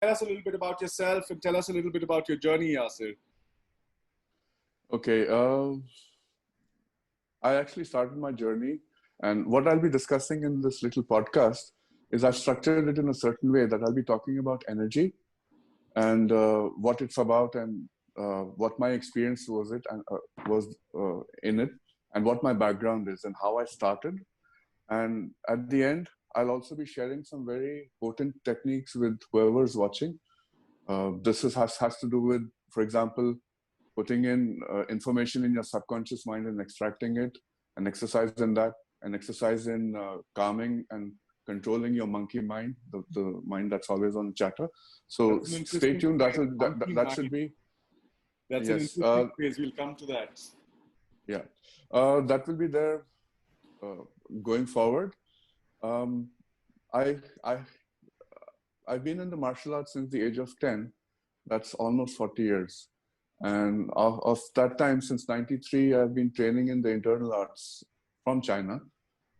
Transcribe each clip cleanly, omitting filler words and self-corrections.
tell us a little bit about yourself and tell us a little bit about your journey, Yasser. Okay, I actually started my journey, and what I'll be discussing in this little podcast is I've structured it in a certain way that I'll be talking about energy and what it's about, and what my experience was in it, and what my background is, and how I started. And at the end, I'll also be sharing some very potent techniques with whoever's watching. Has to do with, for example, putting in information in your subconscious mind and extracting it, and exercise in that, and exercise in calming and controlling your monkey mind, the mind that's always on chatter. So stay tuned. That should be. That's Yes. an interesting phrase. We'll come to that. Yeah, that will be there going forward. I I've been in the martial arts since the age of 10. That's almost 40 years. And of that time, since 93, I've been training in the internal arts from China.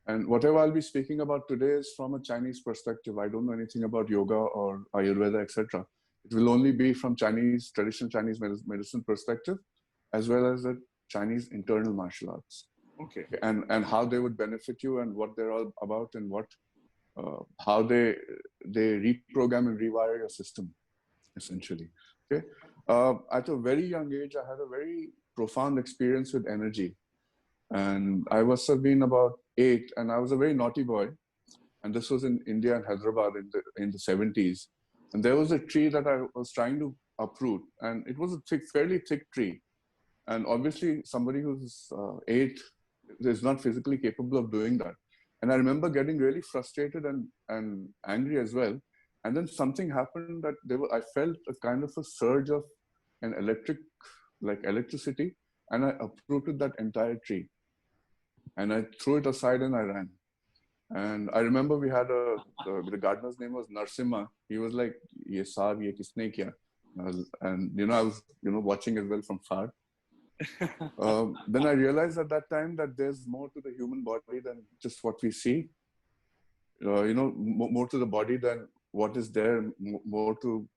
And whatever I'll be speaking about today is from a Chinese perspective. I don't know anything about yoga or Ayurveda, etc. It will only be from traditional Chinese medicine perspective, as well as the Chinese internal martial arts. Okay. And how they would benefit you, and what they're all about, and what how they reprogram and rewire your system, essentially. Okay. At a very young age, I had a very profound experience with energy. And I must have been about 8, and I was a very naughty boy. And this was in India and Hyderabad in the 70s. And there was a tree that I was trying to uproot, and it was a fairly thick tree. And obviously, somebody who's 8 is not physically capable of doing that. And I remember getting really frustrated and angry as well. And then something happened that I felt a kind of a surge of an electricity, and I uprooted that entire tree. And I threw it aside and I ran. And I remember we had the gardener's name was Narsimha. He was like, "Ye saab, ye kisne kiya?" And I was watching as well from far. Then I realized at that time that there's more to the human body than just what we see. More to the body than what is there, more to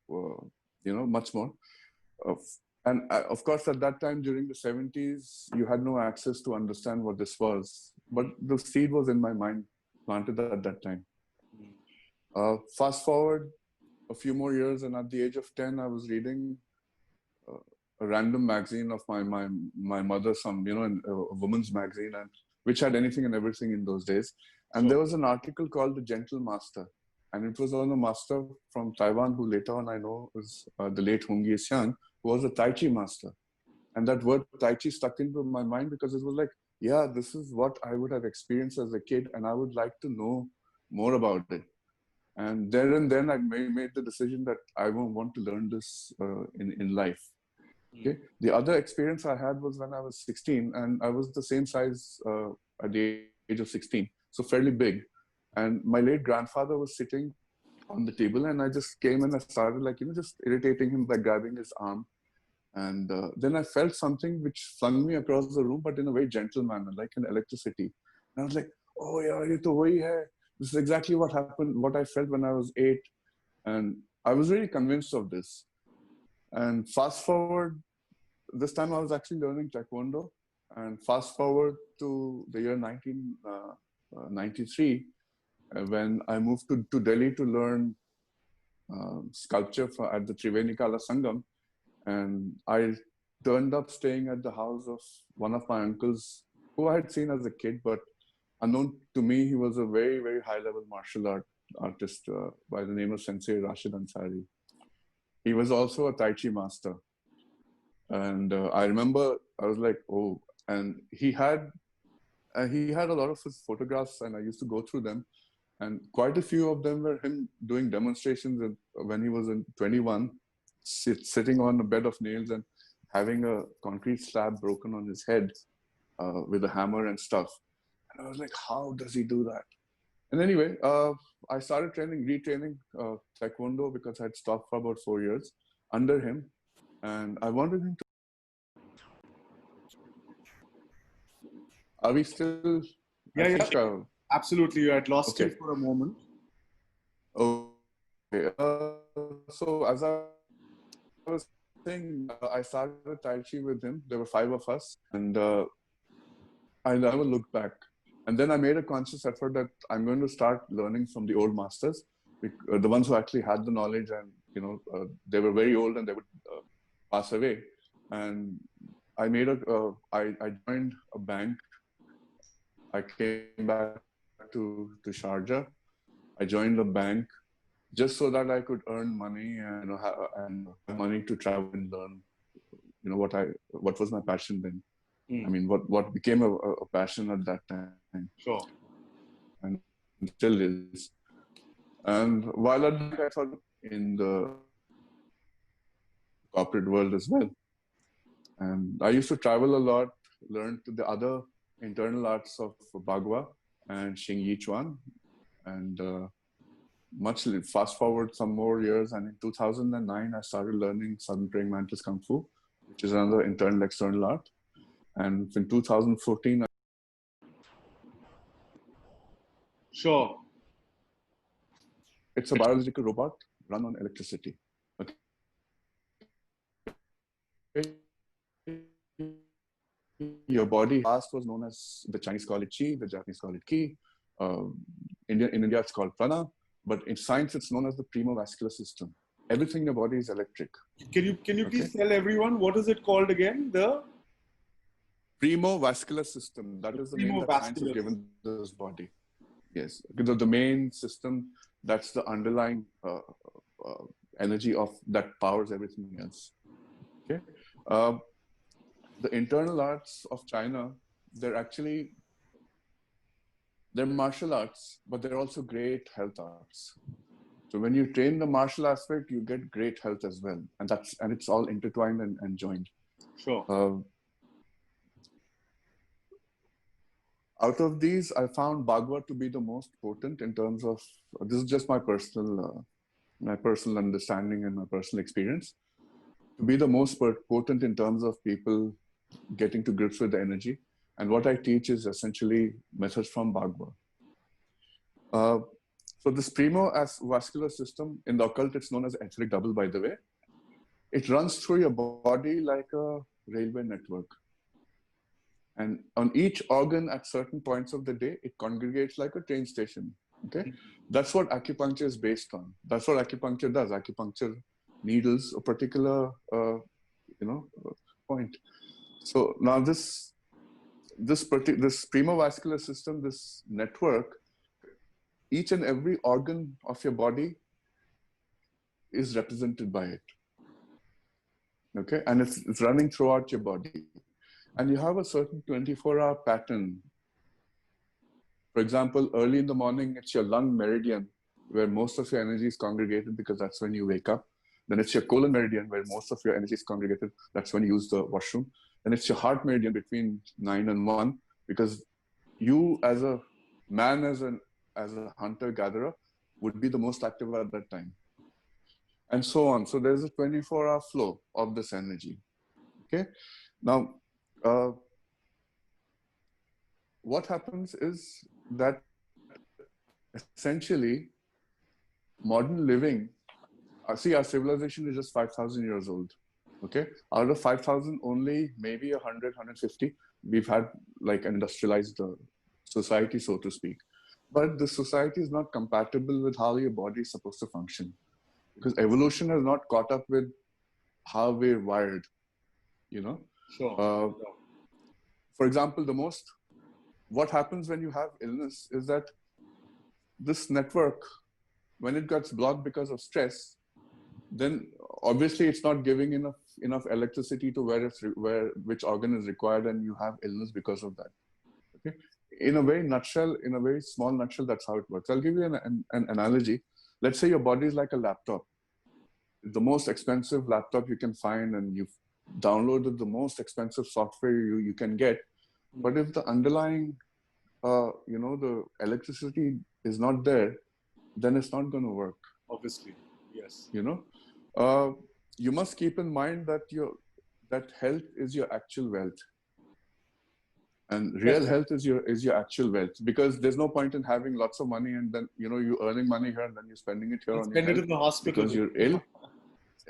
much more. And of course, at that time during the 70s, you had no access to understand what this was. But the seed was in my mind, planted at that time. Fast forward a few more years, and at the age of 10, I was reading a random magazine of my mother, a woman's magazine, and which had anything and everything in those days. And there was an article called The Gentle Master. And it was on a master from Taiwan, who later on I know was the late Hung Yee-Siang, who was a Tai Chi master. And that word Tai Chi stuck into my mind because it was like, yeah, this is what I would have experienced as a kid, and I would like to know more about it. And there and then I made the decision that I won't want to learn this in life. Okay. The other experience I had was when I was 16, and I was the same size at the age of 16, so fairly big. And my late grandfather was sitting on the table, and I just came and I started just irritating him by grabbing his arm. And then I felt something which flung me across the room, but in a very gentle manner, like an electricity. And I was like, "Oh yeah, ye to wahi hai." This is exactly what happened, what I felt when I was 8. And I was really convinced of this. And fast forward, this time I was actually learning Taekwondo. And fast forward to the year 1993, when I moved to Delhi to learn sculpture at the Triveni Kala Sangam. And I turned up staying at the house of one of my uncles, who I had seen as a kid, but unknown to me, he was a very, very high-level martial artist by the name of Sensei Rashid Ansari. He was also a Tai Chi master. And I remember I was like, oh, and he had a lot of his photographs, and I used to go through them. And quite a few of them were him doing demonstrations when he was in 21, sitting on a bed of nails and having a concrete slab broken on his head with a hammer and stuff. And I was like, how does he do that? And anyway, I started retraining Taekwondo because I had stopped for about 4 years under him. And I wanted him to... Are we still... Yeah, absolutely. You had lost you for a moment. Oh, So as I was saying, I started Tai Chi with him. There were 5 of us, and I never looked back. And then I made a conscious effort that I'm going to start learning from the old masters, the ones who actually had the knowledge, and they were very old and they would pass away. And I joined a bank. I came back to Sharjah. I joined the bank just so that I could earn money and have money to travel and learn. What was my passion then. I mean, what became a passion at that time. Sure. And still is. And while at that, I thought in the corporate world as well. And I used to travel a lot, learn the other internal arts of Bagua and Xing Yi Chuan. And fast forward some more years, and in 2009, I started learning Southern Praying Mantis Kung Fu, which is another internal external art. And in 2014, Sure. It's a biological robot run on electricity. Okay. Your body past was known as, the Chinese call it Qi, the Japanese call it Ki. In India, it's called Prana. But in science, it's known as the premovascular system. Everything in your body is electric. Can you please tell everyone what is it called again? The premovascular system. That is the name that science has given this body. Yes, because the main system, that's the underlying energy that powers everything else. Okay. The internal arts of China, they're martial arts, but they're also great health arts. So when you train the martial aspect, you get great health as well. And it's all intertwined and joined. Sure. Out of these, I found Bhagavad to be the most potent in terms of, this is just my personal understanding and my personal experience, to be the most potent in terms of people getting to grips with the energy. And what I teach is essentially methods from Bhagavad. So this premovascular system, in the occult, it's known as etheric double, by the way. It runs through your body like a railway network. And on each organ at certain points of the day, it congregates like a train station. Okay, that's what acupuncture is based on. That's what acupuncture does. Acupuncture needles a particular, point. So now this premovascular system, this network, each and every organ of your body is represented by it. Okay, and it's running throughout your body. And you have a certain 24-hour pattern. For example, early in the morning, it's your lung meridian, where most of your energy is congregated, because that's when you wake up. Then it's your colon meridian, where most of your energy is congregated. That's when you use the washroom. Then it's your heart meridian between 9 and 1, because you as a man, as a hunter-gatherer, would be the most active at that time. And so on. So there's a 24-hour flow of this energy. Okay. Now, what happens is that essentially modern living, see, our civilization is just 5,000 years old. Okay. Out of 5,000, only maybe 100, 150, we've had like an industrialized society, so to speak. But the society is not compatible with how your body is supposed to function, because evolution has not caught up with how we're wired, Sure. For example, what happens when you have illness is that this network, when it gets blocked because of stress, then obviously it's not giving enough electricity to which organ is required, and you have illness because of that. Okay. In a very small nutshell, that's how it works. I'll give you an analogy. Let's say your body is like a laptop. The most expensive laptop you can find, and you've downloaded the most expensive software you can get. But if the underlying, the electricity is not there, then it's not going to work. Obviously, yes. You must keep in mind that that health is your actual wealth. And real health is your actual wealth, because there's no point in having lots of money and then you're earning money here and then you're spending it here And on your spend it health in the hospital because you're ill.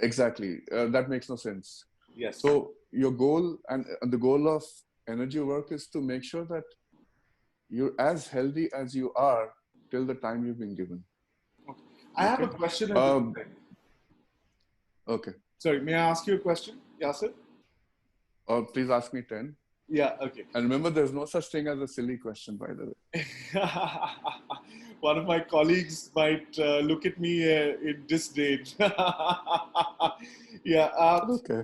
Exactly, that makes no sense. Yes. So your goal and the goal of energy work is to make sure that you're as healthy as you are till the time you've been given. Okay. I have a question. Okay. Sorry, may I ask you a question, Yasser? Please ask me 10. Yeah, okay. And remember, there's no such thing as a silly question, by the way. One of my colleagues might look at me in disdain. Yeah. Okay.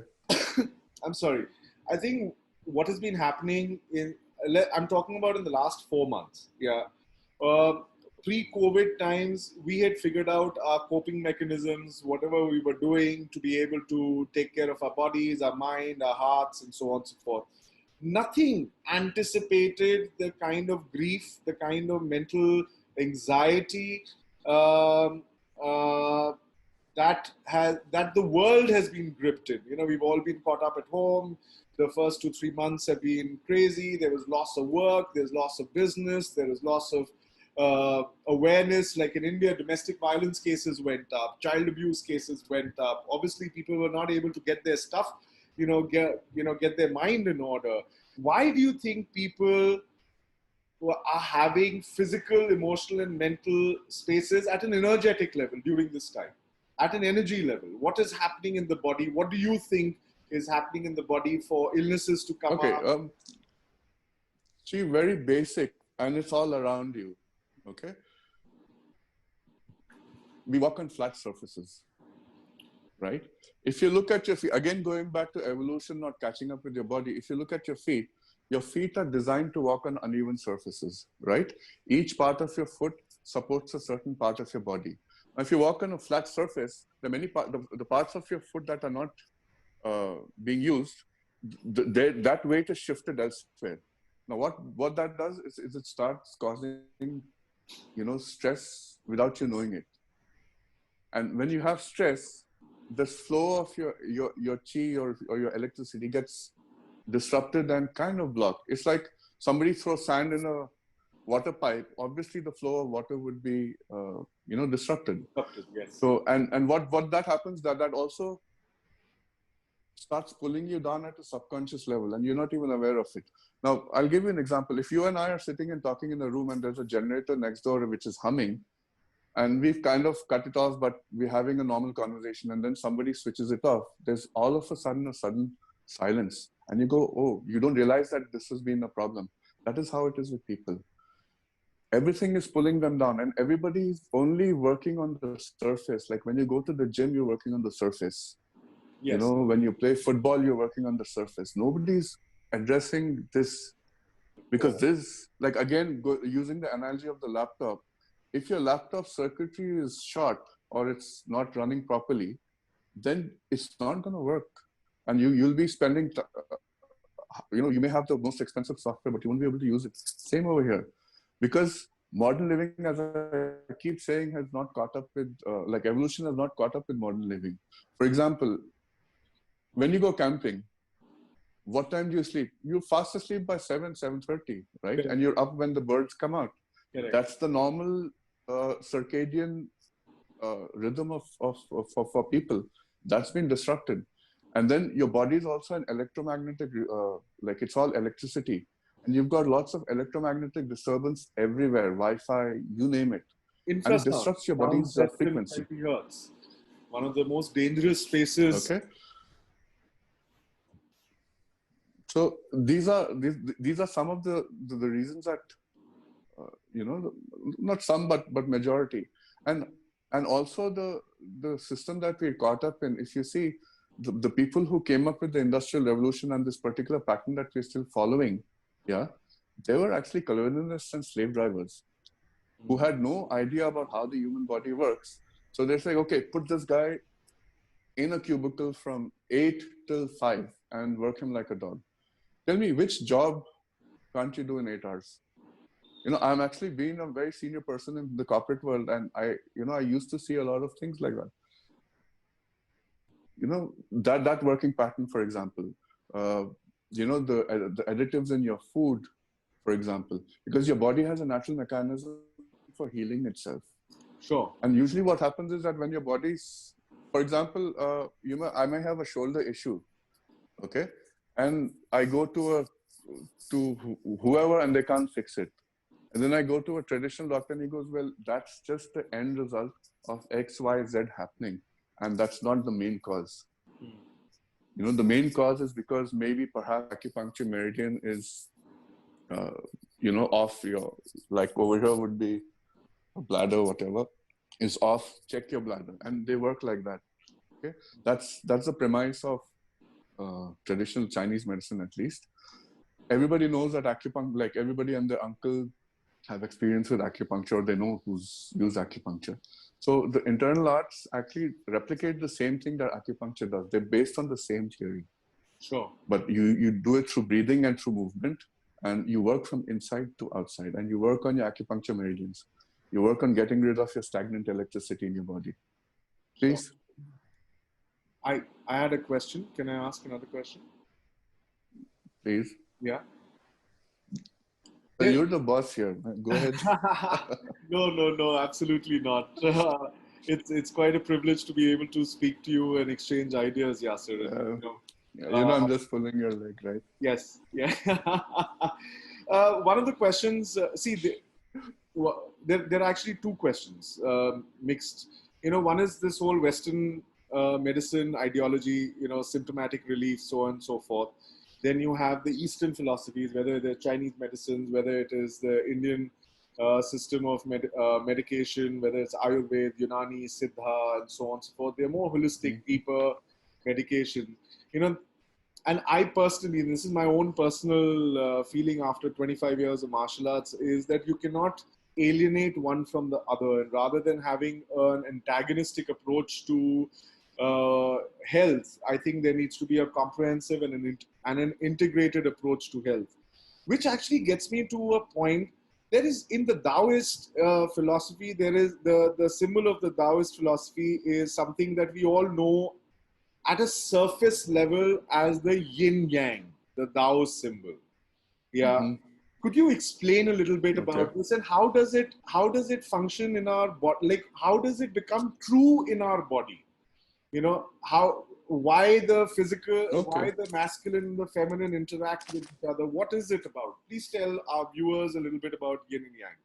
I'm sorry. I think what has been happening I'm talking about in the last 4 months. Yeah. Pre-COVID times, we had figured out our coping mechanisms, whatever we were doing to be able to take care of our bodies, our mind, our hearts, and so on and so forth. Nothing anticipated the kind of grief, the kind of mental anxiety that the world has been gripped in. We've all been caught up at home. The first 2-3 months have been crazy. There was loss of work, there's loss of business, there was loss of awareness. Like in India, domestic violence cases went up, child abuse cases went up. Obviously, people were not able to get their stuff, get their mind in order. Why do you think people are having physical, emotional, and mental spaces at an energetic level during this time? At an energy level, what is happening in the body? What do you think is happening in the body for illnesses to come up? See, very basic, and it's all around you. Okay. We walk on flat surfaces, right? If you look at your feet, again, going back to evolution, not catching up with your body, if you look at your feet are designed to walk on uneven surfaces, right? Each part of your foot supports a certain part of your body. Now, if you walk on a flat surface, the parts of your foot that are not being used, that weight is shifted elsewhere. Now, what that does is it starts causing, stress without you knowing it. And when you have stress, the flow of your chi or your electricity gets disrupted and kind of blocked. It's like somebody throws sand in a water pipe. Obviously, the flow of water would be, disrupted. Yes. So, and what that happens, that also starts pulling you down at a subconscious level, and you're not even aware of it. Now, I'll give you an example. If you and I are sitting and talking in a room, and there's a generator next door which is humming, and we've kind of cut it off, but we're having a normal conversation, and then somebody switches it off, there's all of a sudden silence. And you go, oh, you don't realize that this has been a problem. That is how it is with people. Everything is pulling them down, and everybody's only working on the surface. Like when you go to the gym, you're working on the surface. Yes. When you play football, you're working on the surface. Nobody's addressing this, because this, like again, using the analogy of the laptop, if your laptop circuitry is short or it's not running properly, then it's not going to work. And you'll be spending, you may have the most expensive software, but you won't be able to use it. Same over here. Because modern living, as I keep saying, has not caught up with, like evolution has not caught up with modern living. For example, when you go camping, what time do you sleep? You're fast asleep by 7:30, right? And you're up when the birds come out. Correct. That's the normal circadian rhythm for people. That's been disrupted. And then your body is also an electromagnetic, like it's all electricity. And you've got lots of electromagnetic disturbance everywhere, Wi-Fi, you name it. And it disrupts your body's frequency. Hertz. One of the most dangerous spaces. Okay. So these are some of the reasons that, not some, but majority. And also the system that we're caught up in, if you see, the people who came up with the Industrial Revolution and this particular pattern that we're still following, yeah, they were actually colonialists and slave drivers who had no idea about how the human body works. So they're saying, okay, put this guy in a cubicle from 8 till 5 and work him like a dog. Tell me, which job can't you do in 8 hours? I'm actually being a very senior person in the corporate world, and I used to see a lot of things like that. That working pattern, for example, the additives in your food for example, because your body has a natural mechanism for healing itself. Sure. And usually what happens is that when your body's, for example, I may have a shoulder issue, okay? And I go to whoever and they can't fix it. And then I go to a traditional doctor and he goes, well, that's just the end result of X, Y, Z happening. And that's not the main cause. You know, the main cause is because maybe perhaps acupuncture meridian is, off your, like over here would be a bladder, whatever, is off, check your bladder. And they work like that. Okay. That's the premise of traditional Chinese medicine, at least. Everybody knows that acupuncture, like everybody and their uncle have experience with acupuncture. They know who's used acupuncture. So the internal arts actually replicate the same thing that acupuncture does. They're based on the same theory. Sure. But you do it through breathing and through movement, and you work from inside to outside, and you work on your acupuncture meridians. You work on getting rid of your stagnant electricity in your body. Please. Sure. I had a question. Can I ask another question? Please. Yeah. You're the boss here. Go ahead. No, absolutely not. It's quite a privilege to be able to speak to you and exchange ideas, Yasser. I'm just pulling your leg, right? Yes. Yeah. One of the questions, there are actually two questions mixed. One is this whole Western medicine ideology, symptomatic relief, so on and so forth. Then you have the Eastern philosophies, whether the Chinese medicines, whether it is the Indian system of medication, whether it's Ayurveda, Unani, Siddha, and so on and so forth. They're more holistic, deeper medication. And I personally, this is my own personal feeling after 25 years of martial arts, is that you cannot alienate one from the other. And rather than having an antagonistic approach to health, I think there needs to be a comprehensive and an integrated approach to health, which actually gets me to a point. There is, in the Taoist philosophy, there is the symbol of the Taoist philosophy is something that we all know at a surface level as the yin yang, the Tao symbol. Yeah. Mm-hmm. Could you explain a little bit about this, and how does it function in our body? Like, how does it become true in our body? Why the physical, why the masculine and the feminine interact with each other? What is it about? Please tell our viewers a little bit about yin and yang.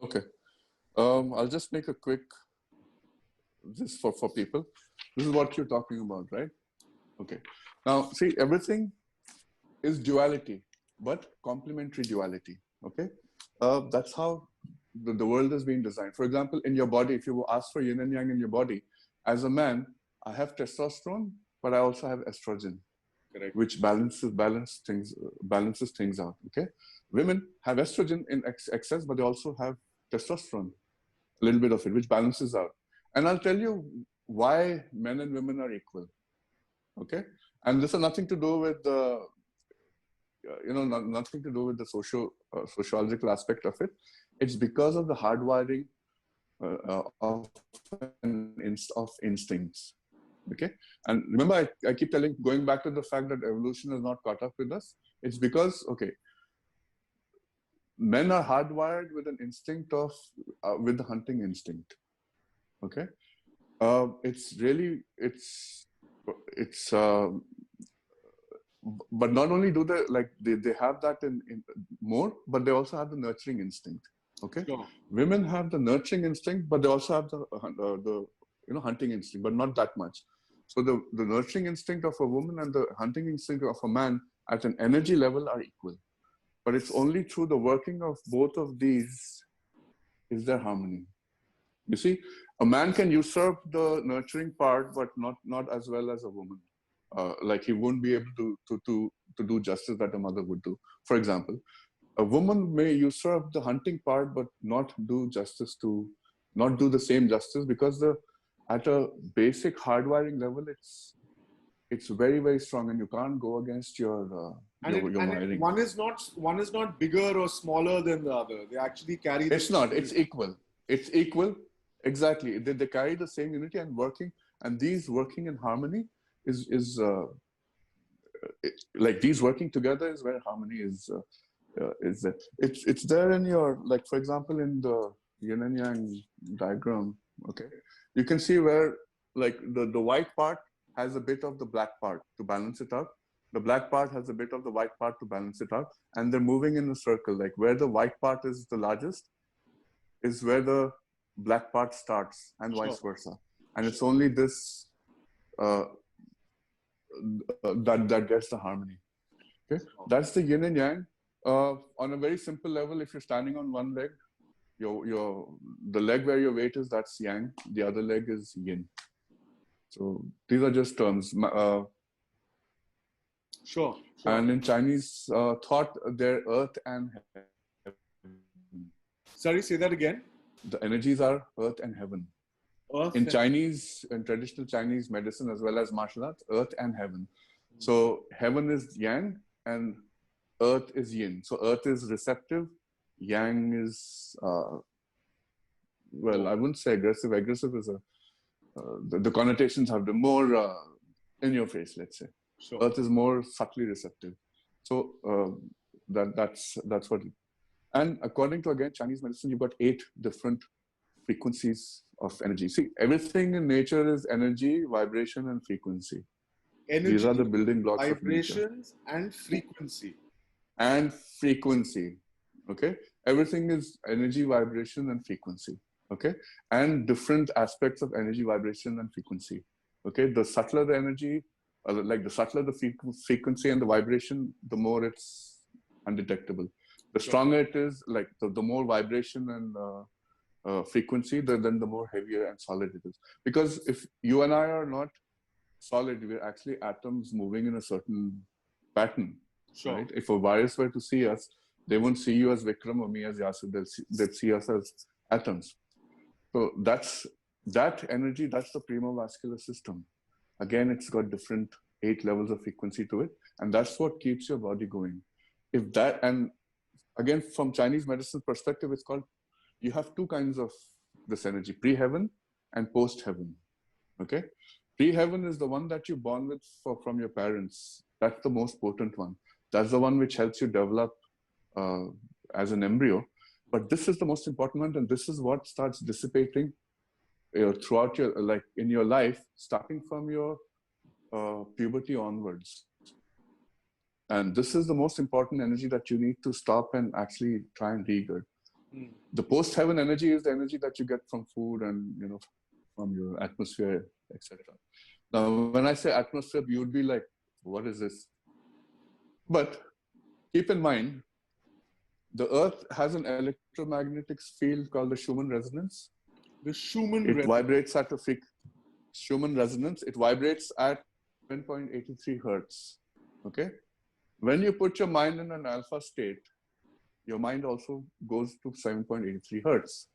Okay. I'll just make a quick, this for people. This is what you're talking about, right? Okay. Now, see, everything is duality, but complementary duality. Okay. That's how the world is being designed. For example, in your body, if you ask for yin and yang in your body, as a man, I have testosterone, but I also have estrogen. Correct. Which balances things out. Okay. Women have estrogen in excess, but they also have testosterone, a little bit of it, which balances out. And I'll tell you why men and women are equal. Okay. And this has nothing to do with the, nothing to do with the sociological aspect of it. It's because of the hardwiring of instincts. Okay. And remember, I keep going back to the fact that evolution has not caught up with us. It's because, men are hardwired with an instinct of, with the hunting instinct. Okay. But not only do they have that in more, but they also have the nurturing instinct. Okay. Sure. Women have the nurturing instinct, but they also have the hunting instinct, but not that much. So the nurturing instinct of a woman and the hunting instinct of a man at an energy level are equal. But it's only through the working of both of these is there harmony. You see, a man can usurp the nurturing part, but not as well as a woman. Like he won't be able to do justice that a mother would do. For example, a woman may usurp the hunting part, but not do the same justice, because at a basic hardwiring level, it's very, very strong, and you can't go against your wiring. One is not bigger or smaller than the other. They actually carry. It's not. It's equal. It's equal. Exactly. They carry the same unity and these working in harmony is like these working together is where harmony is there. It's there in your, like for example in the yin and yang diagram. Okay, you can see where like the white part has a bit of the black part to balance it out. The black part has a bit of the white part to balance it out, and they're moving in a circle. Like where the white part is the largest is where the black part starts, and vice versa. And it's only this uh, that gets the harmony. Okay, that's the yin and yang. On a very simple level, if you're standing on one leg, the leg where your weight is, that's yang. The other leg is yin. So these are just terms. Sure. And in Chinese thought, they're earth and heaven. Sorry, say that again. The energies are earth and heaven. Earth in Chinese and traditional Chinese medicine as well as martial arts, earth and heaven. So heaven is yang and earth is yin. So earth is receptive, yang is well, I wouldn't say aggressive. Aggressive is the connotations have the more in your face, let's say. Sure. Earth is more subtly receptive. So that's what. And according to again Chinese medicine, you've got 8 different frequencies of energy. See, everything in nature is energy, vibration, and frequency. Energy, these are the building blocks vibrations, of nature. And frequency. And frequency. Okay, everything is energy, vibration, and frequency. Okay, and different aspects of energy, vibration, and frequency. Okay, the subtler the energy, like the subtler the frequency and the vibration, the more it's undetectable. The stronger it is, like the more vibration and frequency, then the more heavier and solid it is. Because if you and I are not solid, we're actually atoms moving in a certain pattern. Sure. Right? If a virus were to see us, they won't see you as Vikram or me as Yasser. They'd see us as atoms. So that energy, that's the premovascular system. Again, it's got different 8 levels of frequency to it, and that's what keeps your body going. If that, and again, from Chinese medicine perspective, it's called, you have 2 kinds of this energy, pre-heaven and post-heaven. Okay, pre-heaven is the one that you're born with from your parents. That's the most potent one. That's the one which helps you develop as an embryo. But this is the most important one, and this is what starts dissipating throughout your, like in your life, starting from your puberty onwards. And this is the most important energy that you need to stop and actually try and regurg. The post-heaven energy is the energy that you get from food and from your atmosphere, etc. Now, when I say atmosphere, you would be like, "What is this?" But keep in mind, the Earth has an electromagnetic field called the Schumann resonance. The Schumann resonance. Vibrates at a Schumann resonance. It vibrates at 7.83 hertz. Okay. When you put your mind in an alpha state, your mind also goes to 7.83 hertz.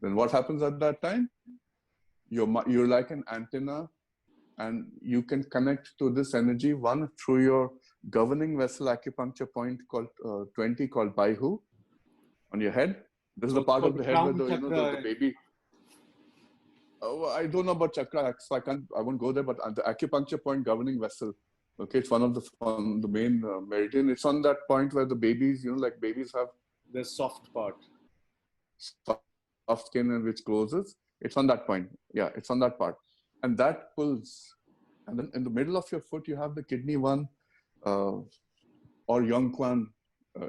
Then what happens at that time? You're like an antenna, and you can connect to this energy, one through your governing vessel acupuncture point called 20, called Baihu, on your head. This is the part of the head where the baby. I don't know about chakra, so I won't go there. But the acupuncture point governing vessel. Okay, it's one of the main meridian. It's on that point where the babies, like babies have the soft part, soft skin, and which closes. It's on that point. Yeah, it's on that part, and that pulls. And then in the middle of your foot, you have the kidney 1 or Yongquan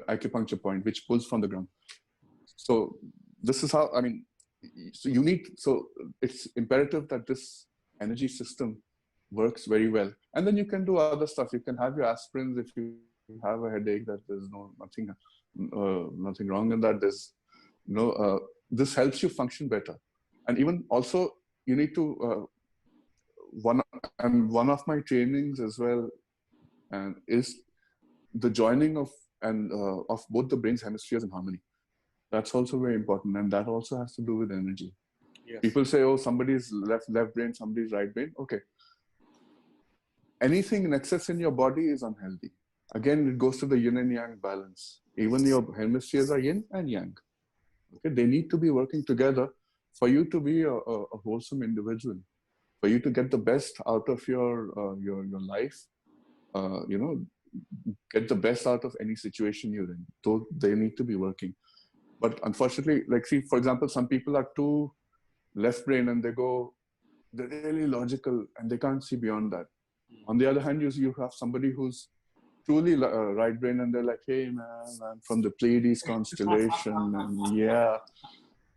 acupuncture point, which pulls from the ground. So this is how, I mean, so it's imperative that this energy system works very well. And then you can do other stuff. You can have your aspirins if you have a headache, that there's nothing wrong in that. There's this helps you function better. And even also you need to one of my trainings as well and is the joining of both the brain's hemispheres in harmony. That's also very important, and that also has to do with energy. Yes. People say, "Oh, somebody's left brain, somebody's right brain." Okay. Anything in excess in your body is unhealthy. Again, it goes to the yin and yang balance. Even your hemispheres are yin and yang. Okay, they need to be working together for you to be a wholesome individual, for you to get the best out of your life you know, get the best out of any situation you're in. So they need to be working. But unfortunately, like, see, for example, some people are too left brain and they're really logical and they can't see beyond that. On the other hand, you have somebody who's truly right brain and they're like, hey man, I'm from the Pleiades constellation and yeah,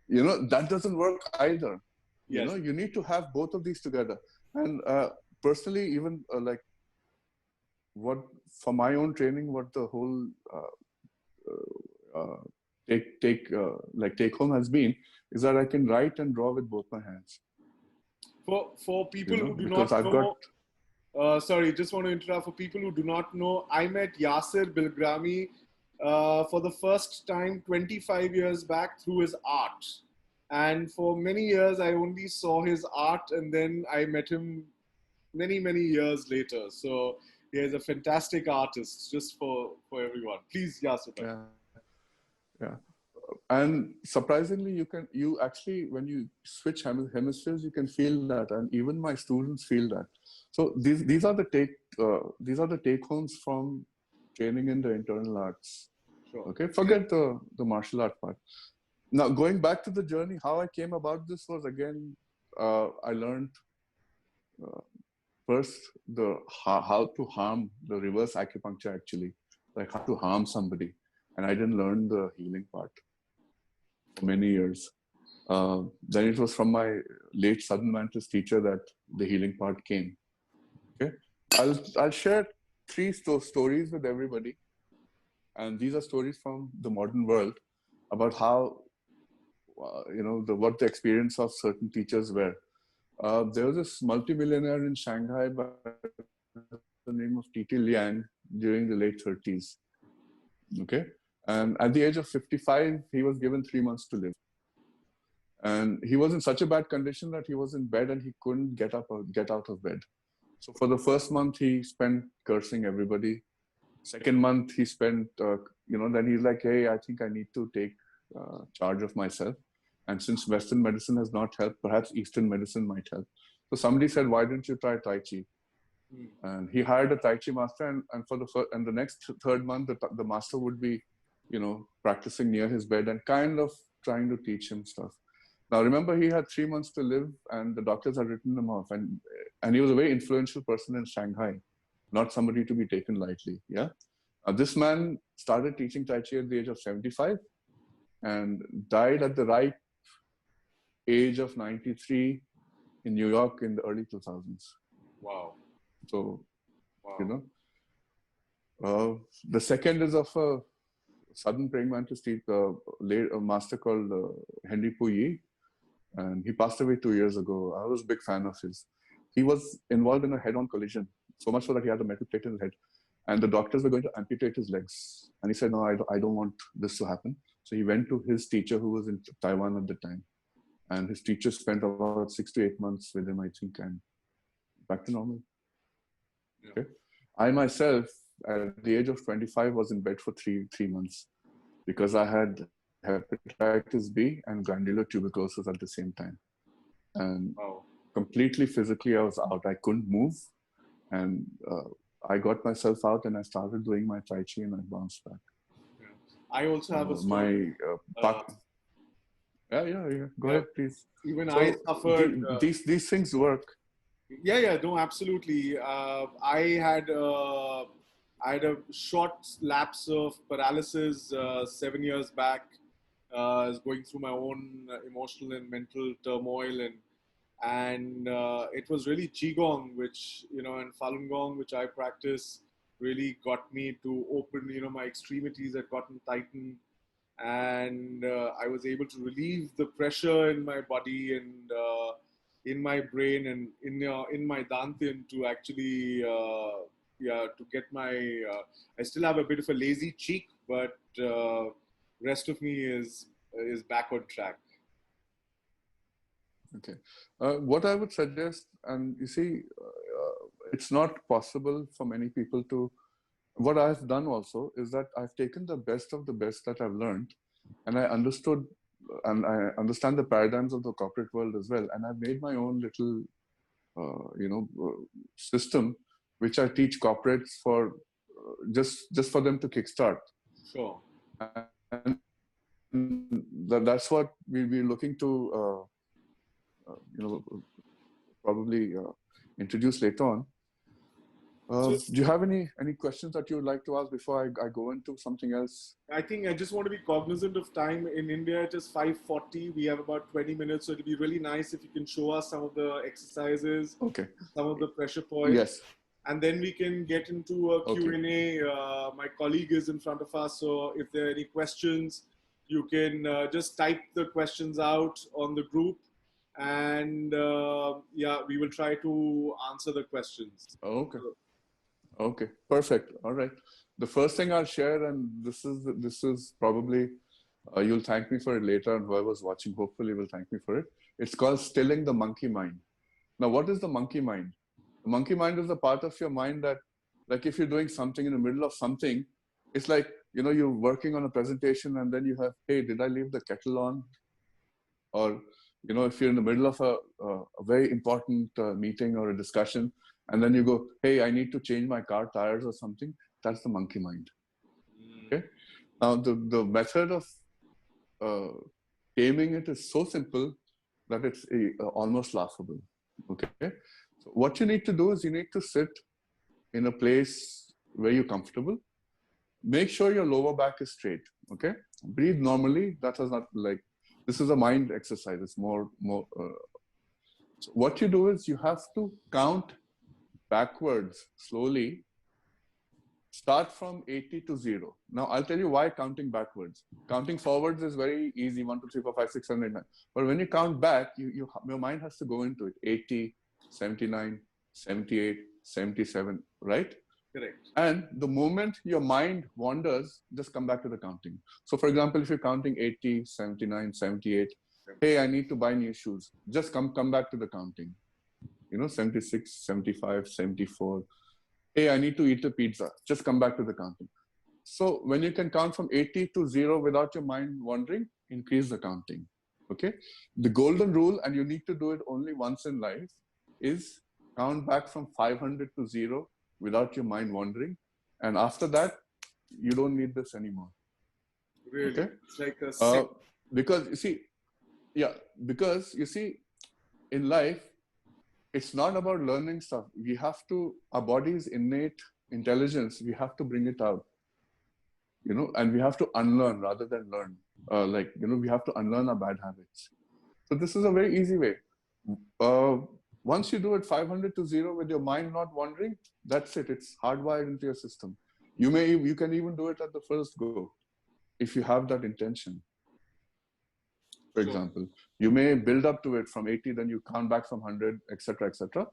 you know, that doesn't work either. You know, Yes. you need to have both of these together. And personally, even like what, for my own training, what the whole uh, take home has been is that I can write and draw with both my hands. For You people know, who do because not I've got. know, sorry, just want to interrupt. For people who do not know, I met Yasser Bilgrami for the first time 25 years back through his art. And for many years, I only saw his art, and then I met him many, many years later. So he is a fantastic artist, just for everyone. Please, Yasser. Yeah. Yeah. And surprisingly, you actually, when you switch hemispheres, you can feel that, and even my students feel that. So these are the take homes from training in the internal arts. Sure. Okay, forget the martial art part. Now going back to the journey, how I came about this was, again, I learned first how to harm, the reverse acupuncture actually, like how to harm somebody, and I didn't learn the healing part for many years. Then it was from my late Southern Mantis teacher that the healing part came. Okay, I'll share three stories with everybody, and these are stories from the modern world about how you know, what the experience of certain teachers were. There was this multimillionaire in Shanghai by the name of T.T. Liang during the late 30s. Okay, and at the age of 55, he was given 3 months to live. And he was in such a bad condition that he was in bed and he couldn't get up or get out of bed. So for the first month, he spent cursing everybody. Second month, he spent, you know, then he's like, hey, I think I need to take charge of myself. And since Western medicine has not helped, perhaps Eastern medicine might help. So somebody said, why don't you try Tai Chi? And he hired a Tai Chi master, and for the next third month, the master would be, you know, practicing near his bed and kind of trying to teach him stuff. Now, remember, he had 3 months to live, and the doctors had written him off, and he was a very influential person in Shanghai, not somebody to be taken lightly. Yeah, this man started teaching Tai Chi at the age of 75, and died at the ripe age of 93 in New York in the early 2000s. Wow. So, Wow. you know, the second is of a Southern praying mantis teacher, a master called Henry Puyi, and he passed away 2 years ago. I was a big fan of his. He was involved in a head-on collision, so much so that he had a metal plate in his head, and the doctors were going to amputate his legs. And he said, no, I don't want this to happen. So he went to his teacher, who was in Taiwan at the time, and his teacher spent about 6 to 8 months with him, I think, and back to normal. Okay. I myself, at the age of 25, was in bed for three months because I had hepatitis B and glandular tuberculosis at the same time. And completely physically, I was out. I couldn't move. And I got myself out and I started doing my Tai Chi and I bounced back. I also have a story. Yeah. Go ahead, please. Even so, I suffered. These things work. Yeah, no, absolutely. I had a short lapse of paralysis 7 years back. I was going through my own emotional and mental turmoil, and it was really qigong, which, you know, and falun gong, which I practice, really got me to open. You know, my extremities had gotten tightened, and I was able to relieve the pressure in my body and in my brain and in my dantian to actually to get my I still have a bit of a lazy cheek, but rest of me is back on track. Okay, what I would suggest, and you see, it's not possible for many people to. What I've done also is that I've taken the best of the best that I've learned, and I understood, and I understand the paradigms of the corporate world as well, and I've made my own little, system which I teach corporates for just for them to kickstart. Sure. And that's what we'll be looking to, probably introduce later on. Do you have any questions that you would like to ask before I go into something else? I think I just want to be cognizant of time. In India, it is 5:40. We have about 20 minutes. So it'd be really nice if you can show us some of the exercises, okay, some of the pressure points. Yes. And then we can get into a Q&A. My colleague is in front of us. So if there are any questions, you can just type the questions out on the group. And we will try to answer the questions. Okay. Okay, perfect. All right. The first thing I'll share, and this is probably, you'll thank me for it later, and whoever's watching hopefully will thank me for it. It's called stilling the monkey mind. Now, what is the monkey mind? The monkey mind is the part of your mind that, like if you're doing something in the middle of something, it's like, you're working on a presentation and then you have, hey, did I leave the kettle on? Or, if you're in the middle of a very important meeting or a discussion, and then you go, hey, I need to change my car tires or something. That's the monkey mind. Okay. Now, the method of taming it is so simple that it's almost laughable. Okay. So what you need to do is you need to sit in a place where you're comfortable. Make sure your lower back is straight. Okay. Breathe normally. That is not like, this is a mind exercise. It's more. So what you do is you have to count backwards slowly. Start from 80 to 0. Now, I'll tell you why counting backwards. Counting forwards is very easy, 1, 2, 3, 4, 5, 6, 7, 8, 9. But when you count back, your mind has to go into it. 80, 79, 78, 77, right? Correct. And the moment your mind wanders, just come back to the counting. So for example, if you're counting 80, 79, 78, hey, I need to buy new shoes. Just come back to the counting. 76, 75, 74. Hey, I need to eat a pizza. Just come back to the counting. So when you can count from 80 to 0 without your mind wandering, increase the counting. Okay. The golden rule, and you need to do it only once in life, is count back from 500 to 0 without your mind wandering. And after that, you don't need this anymore. Really? Okay. It's like a because you see, in life, it's not about learning stuff. We have to, our body's innate intelligence, we have to bring it out, and we have to unlearn rather than learn. We have to unlearn our bad habits. So this is a very easy way. Once you do it 500 to 0 with your mind not wandering, that's it. It's hardwired into your system. You can even do it at the first go if you have that intention. For example, you may build up to it from 80, then you count back from 100, etc., etc.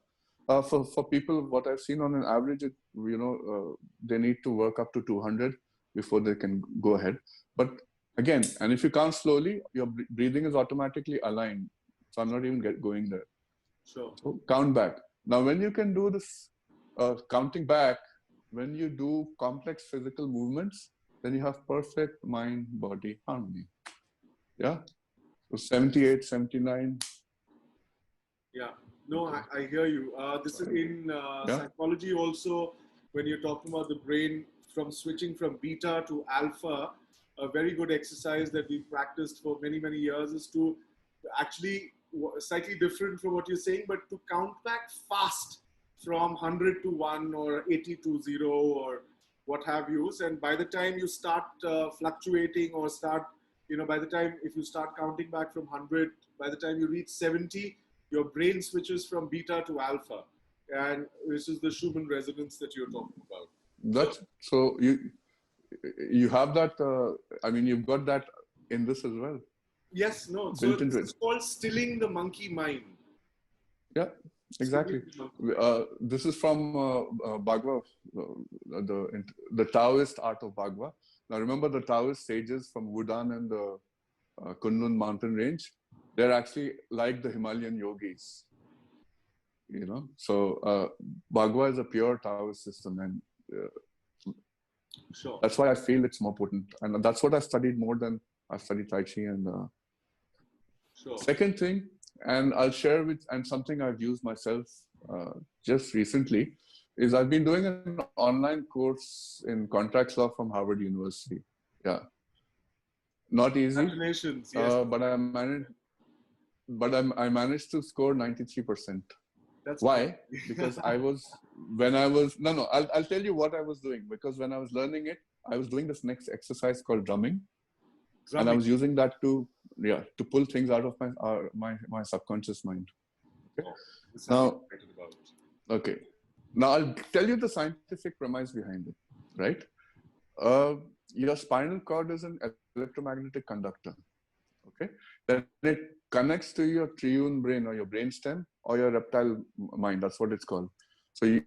For people, what I've seen on an average, they need to work up to 200 before they can go ahead. But again, and if you count slowly, your breathing is automatically aligned. So I'm not even going there. Sure. So count back. Now, when you can do this counting back, when you do complex physical movements, then you have perfect mind-body harmony. Yeah. So 78, 79. Yeah. No, I hear you. This is in psychology also, when you're talking about the brain from switching from beta to alpha, a very good exercise that we've practiced for many, many years is to actually, slightly different from what you're saying, but to count back fast from 100 to 1 or 80 to 0 or what have you. And by the time you start fluctuating or start, by the time, if you start counting back from 100, by the time you reach 70, your brain switches from beta to alpha. And this is the Schumann resonance that you're talking about. So you have that, you've got that in this as well. Yes, no. So it's called stilling the monkey mind. Yeah, exactly. This is from Bhagwa, the Taoist art of Bhagwa. Now remember, the Taoist sages from Wudan and the Kunlun mountain range, they're actually like the Himalayan yogis. So Bhagwa is a pure Taoist system, and that's why I feel it's more potent. And that's what I studied more than I studied Tai Chi. And second thing, and I'll share and something I've used myself just recently, is I've been doing an online course in contracts law from Harvard University. Yeah, not easy. Congratulations. Yes. I managed to score 93%. That's Why? great. Because I'll tell you what I was doing. Because when I was learning it, I was doing this next exercise called drumming. And I was using that to pull things out of my subconscious mind. Okay. Oh, okay. Now I'll tell you the scientific premise behind it, right? Your spinal cord is an electromagnetic conductor. Okay, then it connects to your triune brain or your brainstem or your reptile mind. That's what it's called. So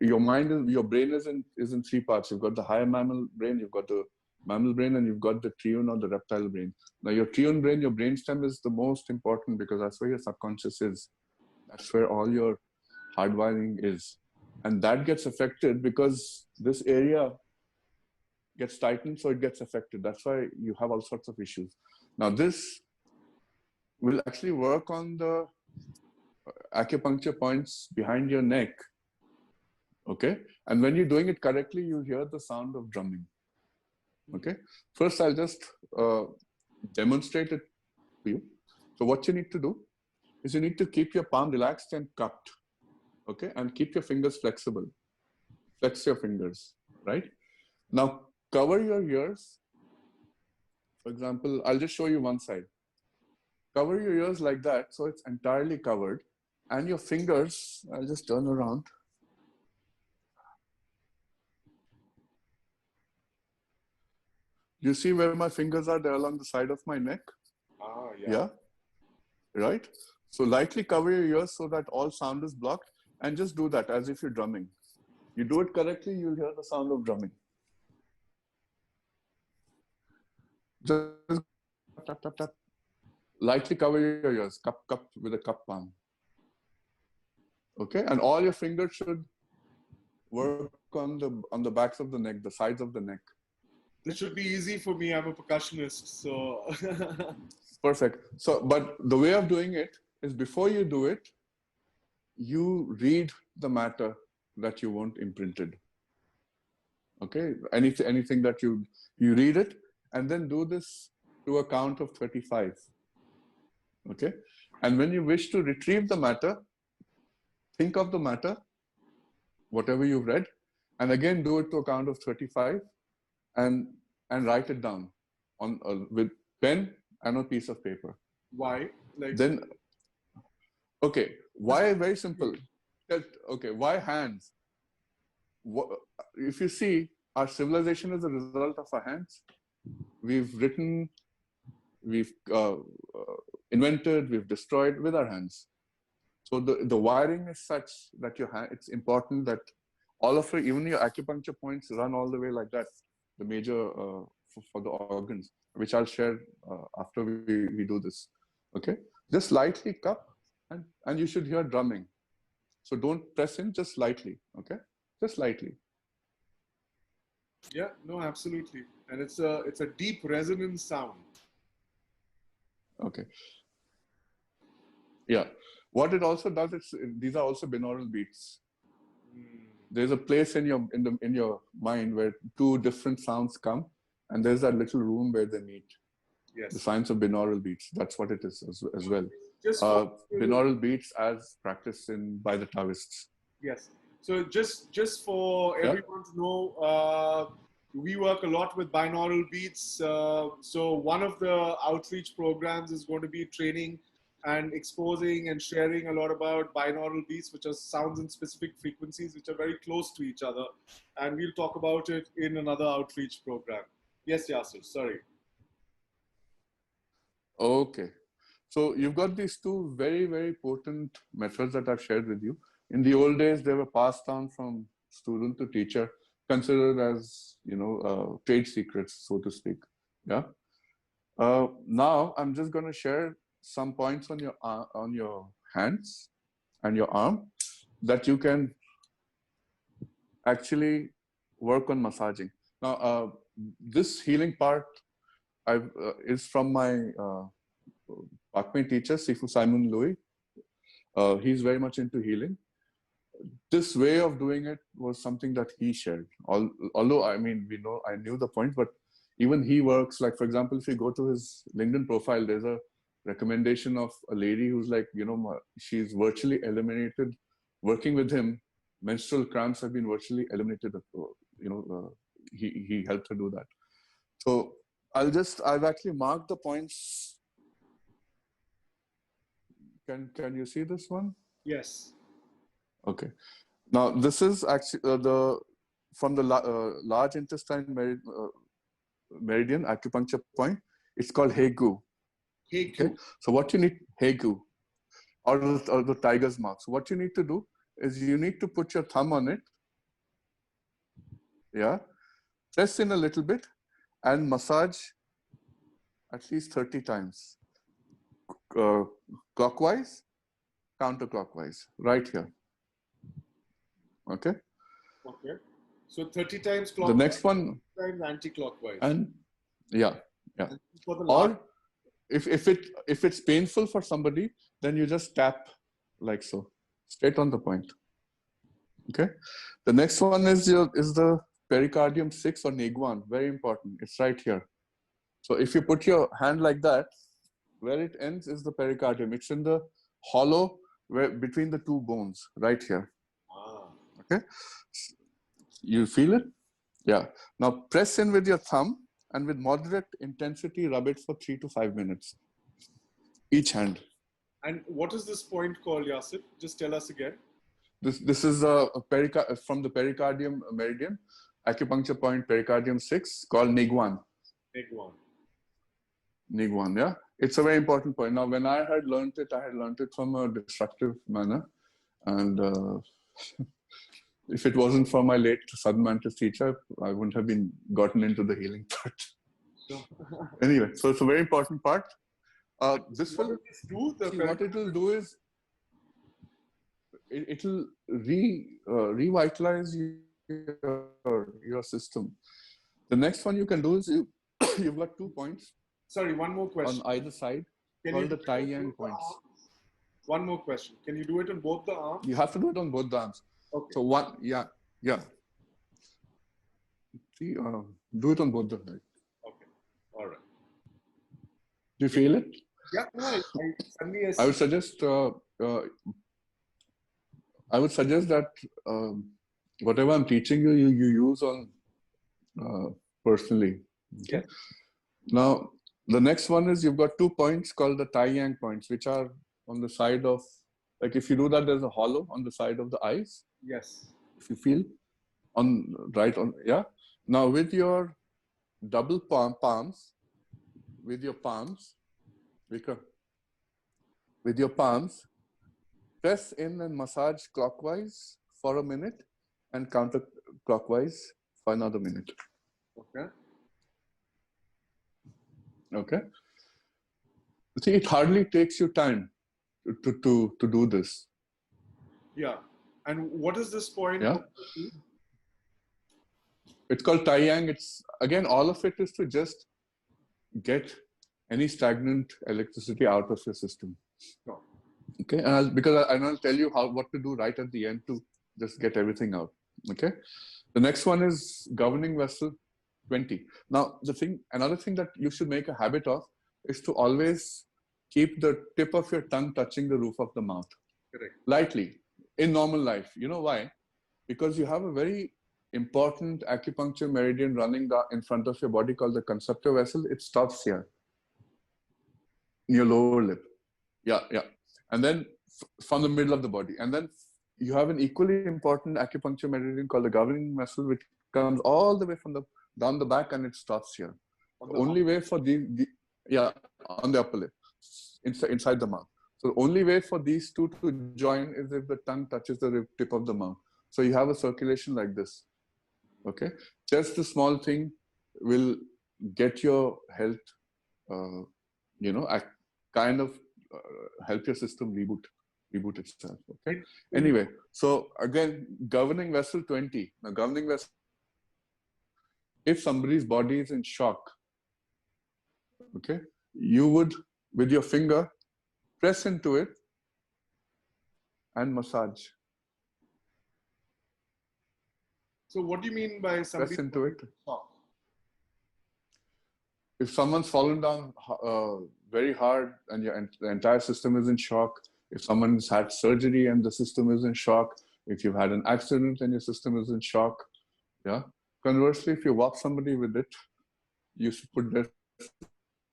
your brain is in three parts. You've got the higher mammal brain, you've got the mammal brain, and you've got the triune or the reptile brain. Now your triune brain, your brainstem is the most important because that's where your subconscious is. That's where all your hardwiring is. And that gets affected because this area gets tightened, so it gets affected. That's why you have all sorts of issues. Now this will actually work on the acupuncture points behind your neck. Okay. And when you're doing it correctly, you hear the sound of drumming. Okay. First, I'll just demonstrate it for you. So what you need to do is you need to keep your palm relaxed and cupped. Okay. And keep your fingers flexible. Flex your fingers, right? Now cover your ears. For example, I'll just show you one side. Cover your ears like that, so it's entirely covered. And your fingers, I'll just turn around. You see where my fingers are? They're along the side of my neck. Yeah. Right? So lightly cover your ears so that all sound is blocked, and just do that as if you're drumming. You do it correctly, you'll hear the sound of drumming. Just tap, tap, tap. Lightly cover your ears, cup with a cup palm. Okay, and all your fingers should work on the backs of the neck, the sides of the neck. This should be easy for me. I'm a percussionist, so. Perfect. So, but the way of doing it is before you do it, you read the matter that you want imprinted. Okay, anything that you read it, and then do this to a count of 35. Okay, and when you wish to retrieve the matter, think of the matter, whatever you've read, and again do it to a count of 35, and write it down on with pen and a piece of paper. Why? Like then, okay, why? Very simple. Okay, why hands? If you see, our civilization is a result of our hands. We've written, we've invented, we've destroyed with our hands. So the wiring is such that it's important that all of your, even your acupuncture points run all the way like that, the major for the organs, which I'll share after we do this. Okay, just lightly cup, and you should hear drumming. So don't press in, just lightly. Okay, just lightly. Yeah, no, absolutely, and it's a deep resonance sound. Okay. Yeah. What it also does is these are also binaural beats. There's a place in your mind where two different sounds come, and there's that little room where they meet. Yes. The science of binaural beats. That's what it is as well. Just binaural beats as practiced by the Taoists. Yes. So just for everyone to know, we work a lot with binaural beats. So one of the outreach programs is going to be training and exposing and sharing a lot about binaural beats, which are sounds in specific frequencies, which are very close to each other. And we'll talk about it in another outreach program. Yes, Yasser, sorry. Okay. So you've got these two very, very potent methods that I've shared with you. In the old days, they were passed on from student to teacher, considered as, trade secrets, so to speak. Yeah. Now I'm just going to share some points on your hands and your arm that you can actually work on massaging. Now, this healing part is from my Pakme teacher, Sifu Simon Louis. He's very much into healing. this way of doing it was something that he shared. Although, I mean, I knew the point, but even he works, like, for example, if you go to his LinkedIn profile, there's a recommendation of a lady who's like, she's virtually eliminated. Working with him, menstrual cramps have been virtually eliminated. He helped her do that. So I've actually marked the points. Can you see this one? Yes. Okay. Now this is actually from the large intestine meridian acupuncture point. It's called Hegu. Hegu. Okay. So what you need, Hegu, or the tiger's mouth. So what you need to do is you need to put your thumb on it. Yeah. Press in a little bit and massage at least 30 times. Clockwise, counterclockwise, right here. Okay. Okay. So 30 times clockwise. The next one. 30 times anti-clockwise. And yeah. For the or if it's painful for somebody, then you just tap like so, straight on the point. Okay. The next one is the pericardium 6 or Niguan. Very important. It's right here. So if you put your hand like that, where it ends is the pericardium. It's in the hollow between the two bones, right here. Okay. You feel it? Yeah. Now press in with your thumb and with moderate intensity, rub it for 3 to 5 minutes. Each hand. And what is this point called, Yasser? Just tell us again. This is from the pericardium meridian, acupuncture point pericardium 6, called Niguan. Niguan, yeah. It's a very important point. Now, when I had learned it from a destructive manner. And if it wasn't for my late Southern Mantis teacher, I wouldn't have been gotten into the healing part. Anyway, so it's a very important part. What it will do is it will revitalize your system. The next one you can do is you've got 2 points. Sorry, one more question. On either side, called the Tai Yang points. One more question. Can you do it on both the arms? You have to do it on both the arms. Okay. So yeah. See, do it on both the sides. Okay. All right. Do you feel it? Yeah. I would suggest. I would suggest that whatever I'm teaching you, you use on personally. Okay. Yeah. Now, the next one is you've got 2 points called the Tai Yang points, which are on the side of, like if you do that, there's a hollow on the side of the eyes. Yes. If you feel yeah. Now with your double palms, with your palms, press in and massage clockwise for a minute and counterclockwise for another minute. Okay. Okay. See, it hardly takes you time to do this. Yeah. And what is this point? Yeah. It's called Tai Yang. It's again, all of it is to just get any stagnant electricity out of your system. No. Okay. And because I'll tell you what to do right at the end to just get everything out. Okay. The next one is governing vessel 20. Now, another thing that you should make a habit of is to always keep the tip of your tongue touching the roof of the mouth. Correct. Lightly in normal life. You know why? Because you have a very important acupuncture meridian running in front of your body called the conceptor vessel. It stops here, in your lower lip. Yeah. And then from the middle of the body. And then you have an equally important acupuncture meridian called the governing vessel, which comes all the way from down the back and it stops here. The only way for on the upper lip, inside the mouth. So the only way for these two to join is if the tongue touches the tip of the mouth. So you have a circulation like this. Okay, just a small thing will get your health, help your system reboot itself. Okay. Anyway, so again, governing vessel 20. Now, governing vessel. If somebody's body is in shock, okay, you would, with your finger, press into it and massage. So what do you mean by somebody Press into it. shock? If someone's fallen down very hard and the entire system is in shock, if someone's had surgery and the system is in shock, if you've had an accident and your system is in shock, yeah. Conversely, if you walk somebody with it, you should put their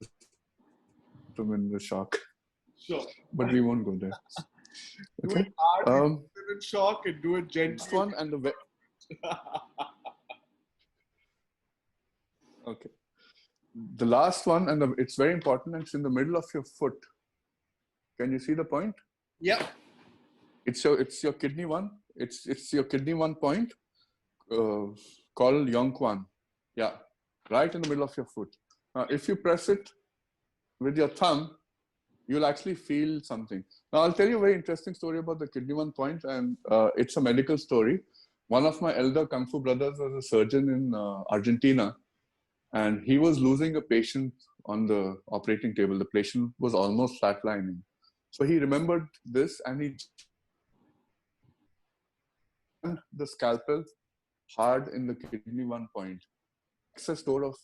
system in the shock. Sure. But we won't go there. Do Okay. it hard, in shock, and do it gently. Last one and the okay. The last one, and it's very important, and it's in the middle of your foot. Can you see the point? Yeah. It's your kidney one. It's your kidney one point called Yongquan. Yeah, right in the middle of your foot. If you press it with your thumb, you'll actually feel something. Now, I'll tell you a very interesting story about the kidney one point, and it's a medical story. One of my elder Kung Fu brothers was a surgeon in Argentina, and he was losing a patient on the operating table. The patient was almost flatlining. So he remembered this, and he jammed the scalpel hard in the kidney one point. Excess store of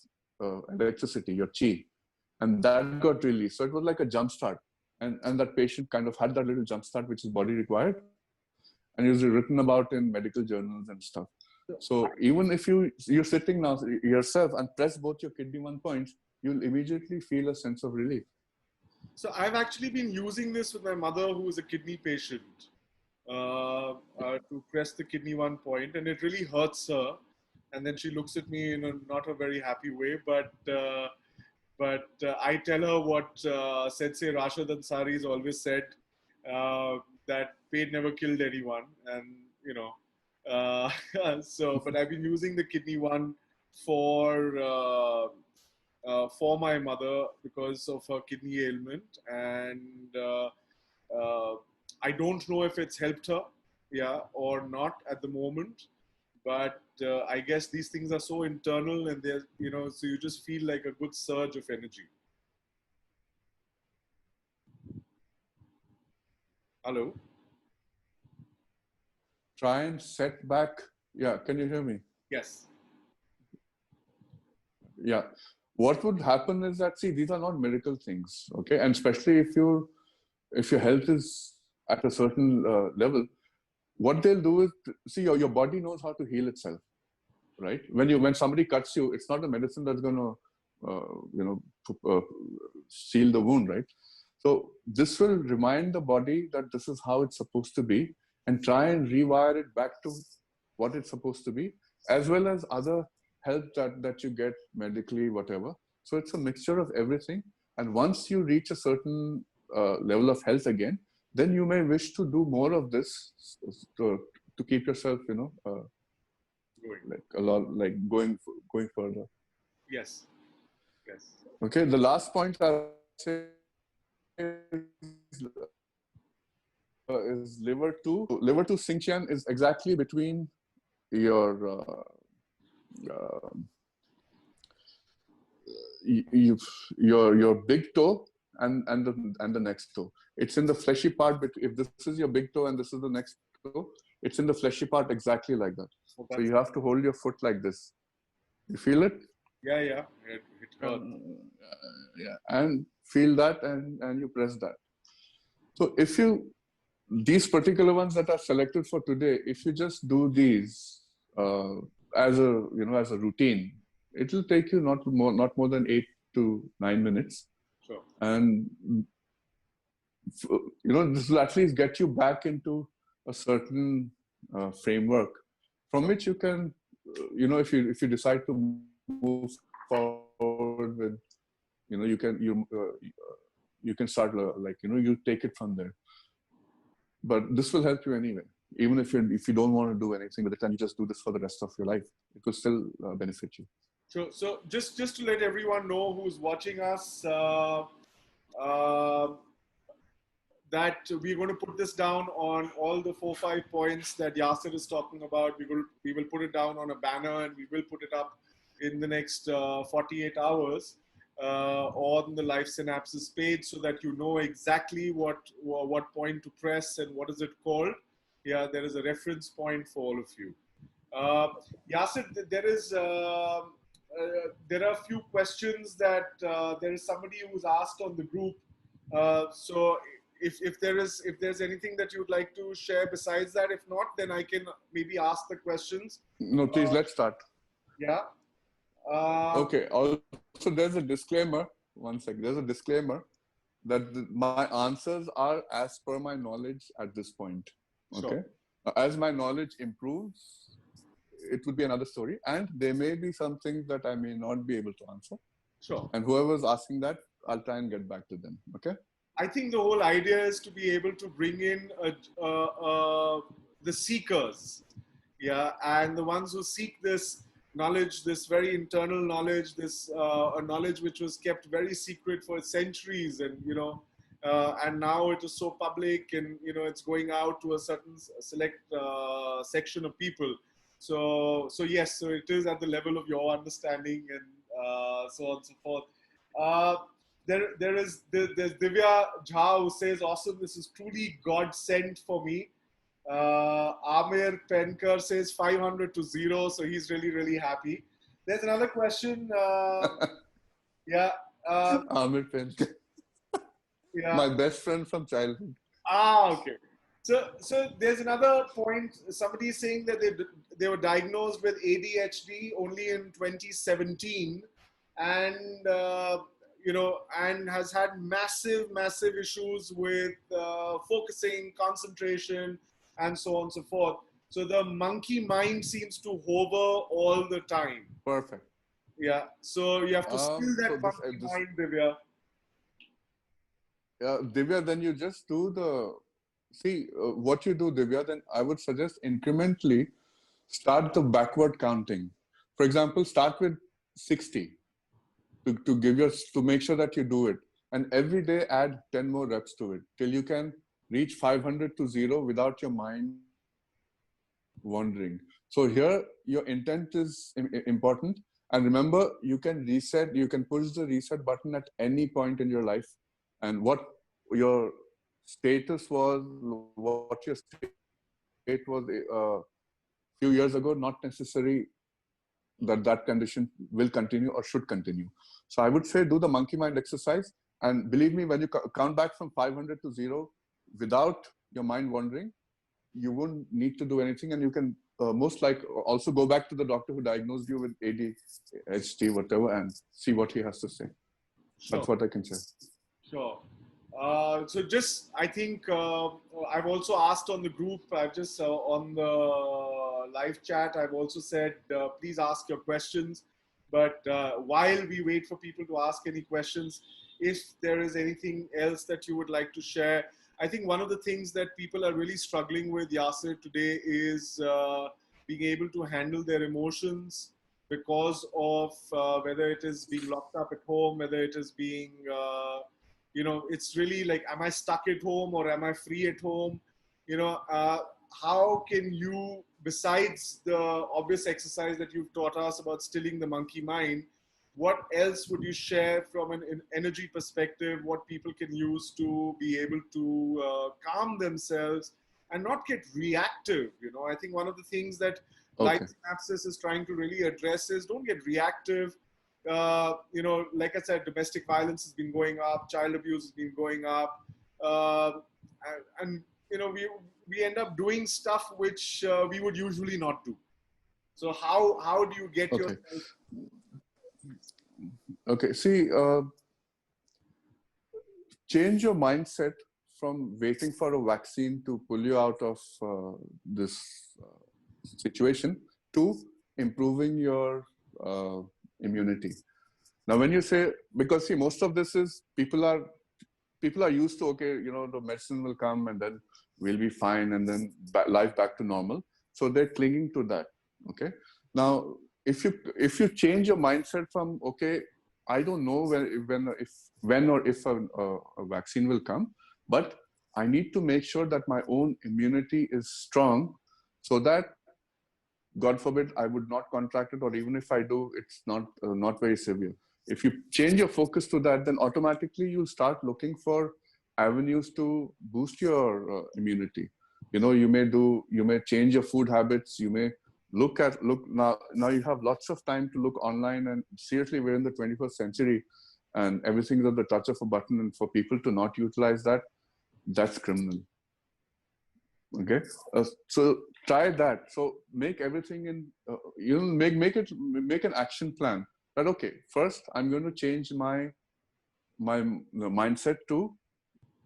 electricity, your chi, and that got released. So it was like a jump start, and that patient kind of had that little jump start which his body required, and it was written about in medical journals and stuff. So even if you're sitting now yourself and press both your kidney one points, you'll immediately feel a sense of relief. So I've actually been using this with my mother, who is a kidney patient, to press the kidney one point, and it really hurts her. And then she looks at me in a not a very happy way, but I tell her what Sensei Rashad Ansari has always said, that pain never killed anyone, and you know. But I've been using the kidney one for my mother because of her kidney ailment, and I don't know if it's helped her, yeah, or not at the moment. But I guess these things are so internal, and they're, so you just feel like a good surge of energy. Hello? Try and set back. Yeah, can you hear me? Yes. Yeah. What would happen is that, see, these are not miracle things, okay? And especially if your health is at a certain level, what they'll do is, see, your body knows how to heal itself, right? When somebody cuts you, it's not a medicine that's going to, seal the wound, right? So this will remind the body that this is how it's supposed to be, and try and rewire it back to what it's supposed to be, as well as other help that you get medically, whatever. So it's a mixture of everything. And once you reach a certain level of health again, then you may wish to do more of this to keep yourself, like a lot, like going further. Yes. Yes. Okay. The last point I'll say is liver 2. Liver 2 Xingqian is exactly between your your big toe and the next toe. It's in the fleshy part. But if this is your big toe and this is the next toe, it's in the fleshy part exactly like that. So you have to hold your foot like this. You feel it? Yeah, yeah. It hurts. Yeah, and feel that, and you press that. So if these particular ones that are selected for today, if you just do these as a routine, it will take you not more than 8 to 9 minutes. Sure. And this will at least get you back into a certain framework from which you can, if you decide to move forward with, you can start you take it from there. But this will help you anyway. Even if you don't want to do anything with it and you just do this for the rest of your life, it will still benefit you. So just to let everyone know who's watching us, that we're going to put this down on all the 4-5 points that Yasser is talking about. We will put it down on a banner, and we will put it up in the next 48 hours on the Life Synapses page, so that you know exactly what point to press and what is it called. Yeah, there is a reference point for all of you. Yasser, there are a few questions that there is somebody who's asked on the group. So if there's anything that you'd like to share besides that, if not, then I can maybe ask the questions. No, please, let's start. Yeah. Okay. Also, there's a disclaimer. One sec. There's a disclaimer that my answers are as per my knowledge at this point. Okay. Sure. As my knowledge improves, it would be another story, and there may be some things that I may not be able to answer. Sure. And whoever's asking that, I'll try and get back to them. Okay. I think the whole idea is to be able to bring in the seekers, yeah, and the ones who seek this knowledge, this very internal knowledge, this a knowledge which was kept very secret for centuries, and and now it is so public, and it's going out to a certain select section of people. So yes, so it is at the level of your understanding, and so on and so forth. There's Divya Jha who says, awesome, this is truly God sent for me. Amir Penkar says 500 to 0, so he's really, really happy. There's another question. Yeah. Amir Penkar. Yeah. My best friend from childhood. Okay. So there's another point. Somebody is saying that they were diagnosed with ADHD only in 2017, and and has had massive issues with focusing, concentration, and so on and so forth. So the monkey mind seems to hover all the time. Perfect. Yeah. So you have to still that monkey mind, Divya. Divya, then you just do what you do, Divya, then I would suggest incrementally start the backward counting. For example, start with 60 to make sure that you do it. And every day add 10 more reps to it till you can reach 500 to 0 without your mind wandering. So here, your intent is important. And remember, you can reset, you can push the reset button at any point in your life. And what your status was, what your state was a few years ago, not necessary that condition will continue or should continue. So I would say do the monkey mind exercise. And believe me, when you count back from 500 to 0 without your mind wandering, you won't need to do anything. And you can most likely also go back to the doctor who diagnosed you with ADHD, whatever, and see what he has to say. Sure. That's what I can share. Sure. So just, I think I've also asked on the group, I've just on the live chat, I've also said, please ask your questions. But while we wait for people to ask any questions, if there is anything else that you would like to share, I think one of the things that people are really struggling with, Yasser, today is being able to handle their emotions because of whether it is being locked up at home, whether it is being it's really like, am I stuck at home or am I free at home? How can you, besides the obvious exercise that you've taught us about stilling the monkey mind, what else would you share from an energy perspective, what people can use to be able to calm themselves and not get reactive? I think one of the things that Life Synapses is trying to really address is don't get reactive. Like I said, domestic violence has been going up, child abuse has been going up, and we end up doing stuff which we would usually not do. So how do you get yourself? Okay, see, change your mindset from waiting for a vaccine to pull you out of this situation to improving your immunity. Now, when you say, because see, most of this is people are used to, okay, the medicine will come and then we'll be fine and then life back to normal. So they're clinging to that. Okay. Now, if you change your mindset from, okay, I don't know when or if a vaccine will come, but I need to make sure that my own immunity is strong so that, God forbid, I would not contract it, or even if I do, it's not very severe. If you change your focus to that, then automatically you'll start looking for avenues to boost your immunity. You may change your food habits. You may look now you have lots of time to look online, and seriously, we're in the 21st century and everything is at the touch of a button, and for people to not utilize that, that's criminal. Okay, so try that. So make everything in make an action plan. That okay, first I'm going to change my mindset to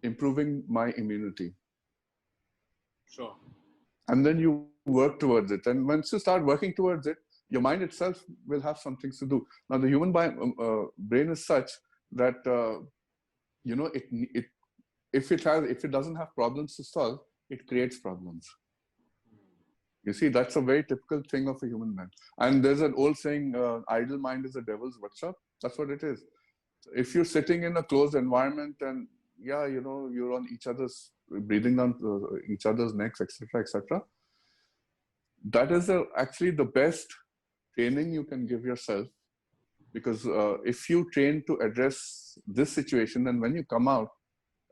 improving my immunity. Sure. And then you work towards it. And once you start working towards it, your mind itself will have some things to do. Now, the human brain is such that if it doesn't have problems to solve, it creates problems. You see, that's a very typical thing of a human mind. And there's an old saying, idle mind is a devil's workshop. That's what it is. If you're sitting in a closed environment and you're on each other's, breathing down each other's necks, etc., etc., that is actually the best training you can give yourself. Because if you train to address this situation, then when you come out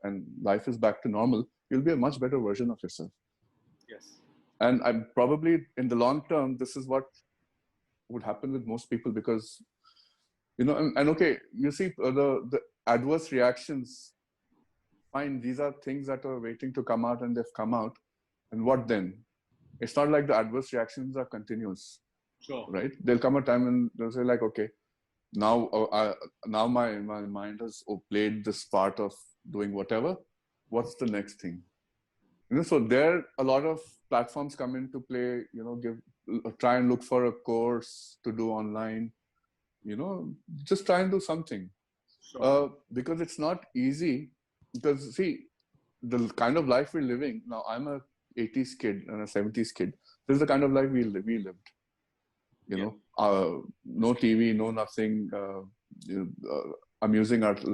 and life is back to normal, you'll be a much better version of yourself. Yes. And I'm probably in the long term, this is what would happen with most people, because and okay, you see the adverse reactions. Fine, these are things that are waiting to come out, and they've come out. And what then? It's not like the adverse reactions are continuous. Sure. Right? There'll come a time and they'll say like, okay, now my mind has played this part of doing whatever. What's the next thing? So there a lot of platforms come into play. Try and look for a course to do online. Just try and do something. Sure. Because it's not easy. Because see, the kind of life we're living now. I'm a 80s kid and a 70s kid. This is the kind of life we lived. No TV, no nothing. Amusing art,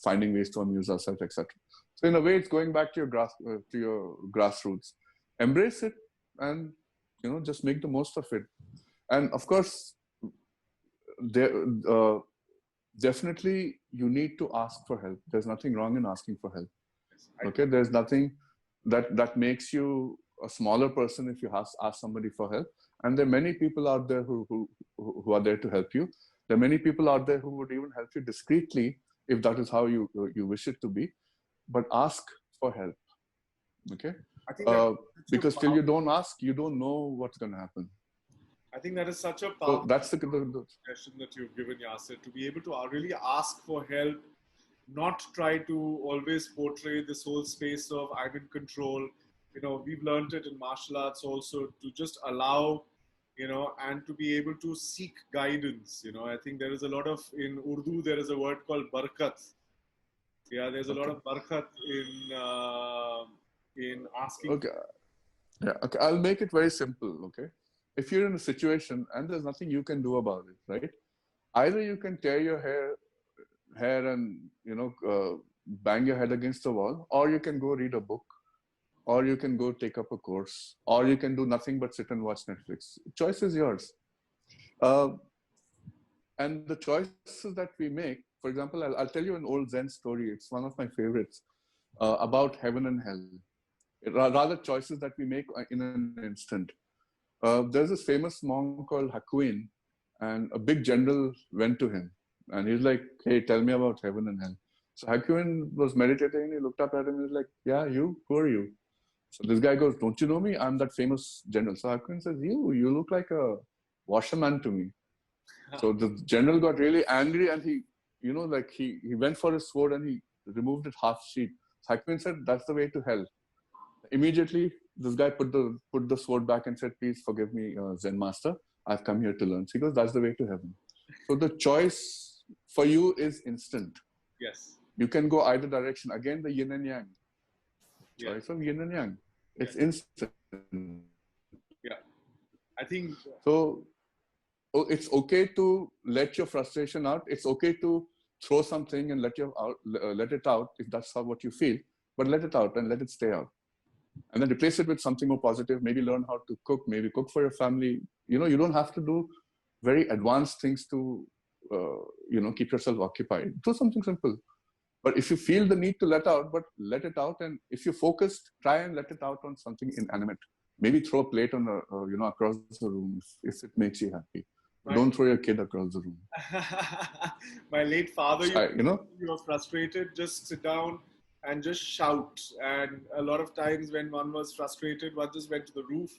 finding ways to amuse ourselves, etc. So in a way, it's going back to your grassroots. Embrace it, and just make the most of it. And of course, definitely you need to ask for help. There's nothing wrong in asking for help. Okay, there's nothing that makes you a smaller person if you ask somebody for help. And there are many people out there who are there to help you. There are many people out there who would even help you discreetly if that is how you wish it to be. But ask for help. Okay, I think because till you don't ask, you don't know what's going to happen. I think that is such a powerful suggestion that you've given, Yasser, to be able to really ask for help, not try to always portray this whole space of I'm in control. We've learned it in martial arts also, to just allow, and to be able to seek guidance. I think there is a lot of, in Urdu, there is a word called barakat. Yeah, there's a lot of barakat in asking. Okay. Yeah. Okay. I'll make it very simple. Okay. If you're in a situation and there's nothing you can do about it, right? Either you can tear your hair and bang your head against the wall, or you can go read a book, or you can go take up a course, or you can do nothing but sit and watch Netflix. Choice is yours. And the choices that we make, for example, I'll tell you an old Zen story. It's one of my favorites, about heaven and hell. Rather, choices that we make in an instant. There's this famous monk called Hakuin, and a big general went to him. And he's like, hey, tell me about heaven and hell. So Hakuin was meditating, he looked up at him and he's like, yeah, you? Who are you? So this guy goes, don't you know me? I'm that famous general. So Hakuin says, you look like a washerman to me. So the general got really angry, and he went for his sword and he removed it half sheet. So Hakuin said, that's the way to hell. Immediately, this guy put the sword back and said, please forgive me, Zen master. I've come here to learn. So he goes, that's the way to heaven. So the choice for you is instant. Yes. You can go either direction. Again, the yin and yang. Yeah. Choice of yin and yang. It's instant. Yeah. I think so. It's okay to let your frustration out. It's okay to throw something and let it out if that's what you feel. But let it out and let it stay out. And then replace it with something more positive. Maybe learn how to cook. Maybe cook for your family. You don't have to do very advanced things to, keep yourself occupied. Do something simple. But if you feel the need to let it out, and if you're focused, try and let it out on something inanimate. maybe throw a plate on across the room if it makes you happy. Right. Don't throw your kid across the room. My late father, You were frustrated, just sit down and just shout. And a lot of times when one was frustrated, one just went to the roof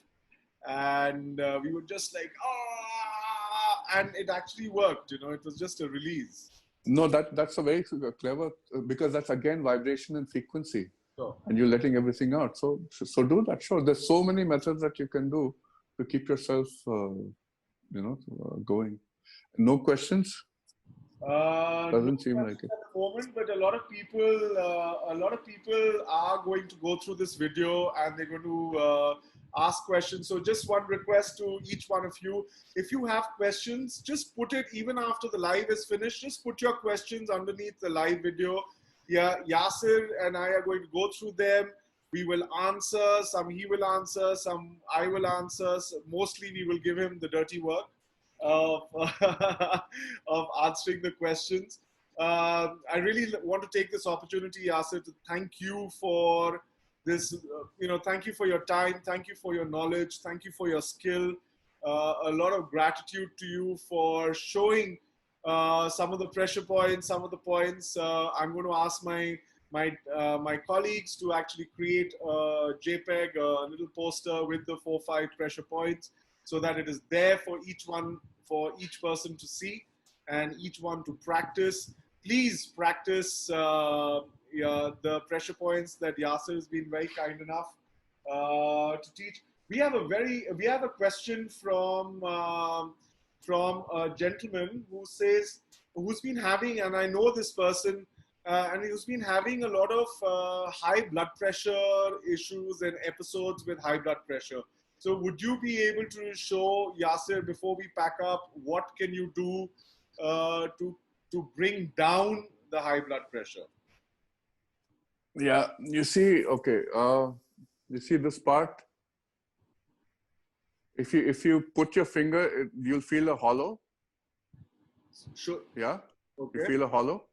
and we would just like, ah, and it actually worked. It was just a release. No, that's a very clever, because that's again vibration and frequency, Sure. and you're letting everything out. So do that. Sure, there's so many methods that you can do to keep yourself, going. No questions? Doesn't seem like it at the moment, but a lot of people are going to go through this video and they're going to ask questions. So just one request to each one of you: if you have questions, just put it even after the live is finished. Just put your questions underneath the live video. Yeah, Yasser and I are going to go through them. We will answer some. He will answer some. I will answer. Mostly, we will give him the dirty work of of answering the questions. I really want to take this opportunity, Yasser, to thank you for this. Thank you for your time. Thank you for your knowledge. Thank you for your skill. A lot of gratitude to you for showing some of the pressure points, some of the points. I'm going to ask my colleagues to actually create a JPEG, a little poster with the 4-5 pressure points, so that it is there for each person to see and each one to practice. Please practice the pressure points that Yasser has been very kind enough to teach. We have a question from a gentleman who's been having, and I know this person, and he's been having a lot of high blood pressure issues and episodes with high blood pressure. So would you be able to show Yasser, before we pack up, what can you do to bring down the high blood pressure? Yeah, you see, okay. You see this part? If you put your finger, you'll feel a hollow. Sure. Yeah. Okay. You feel a hollow?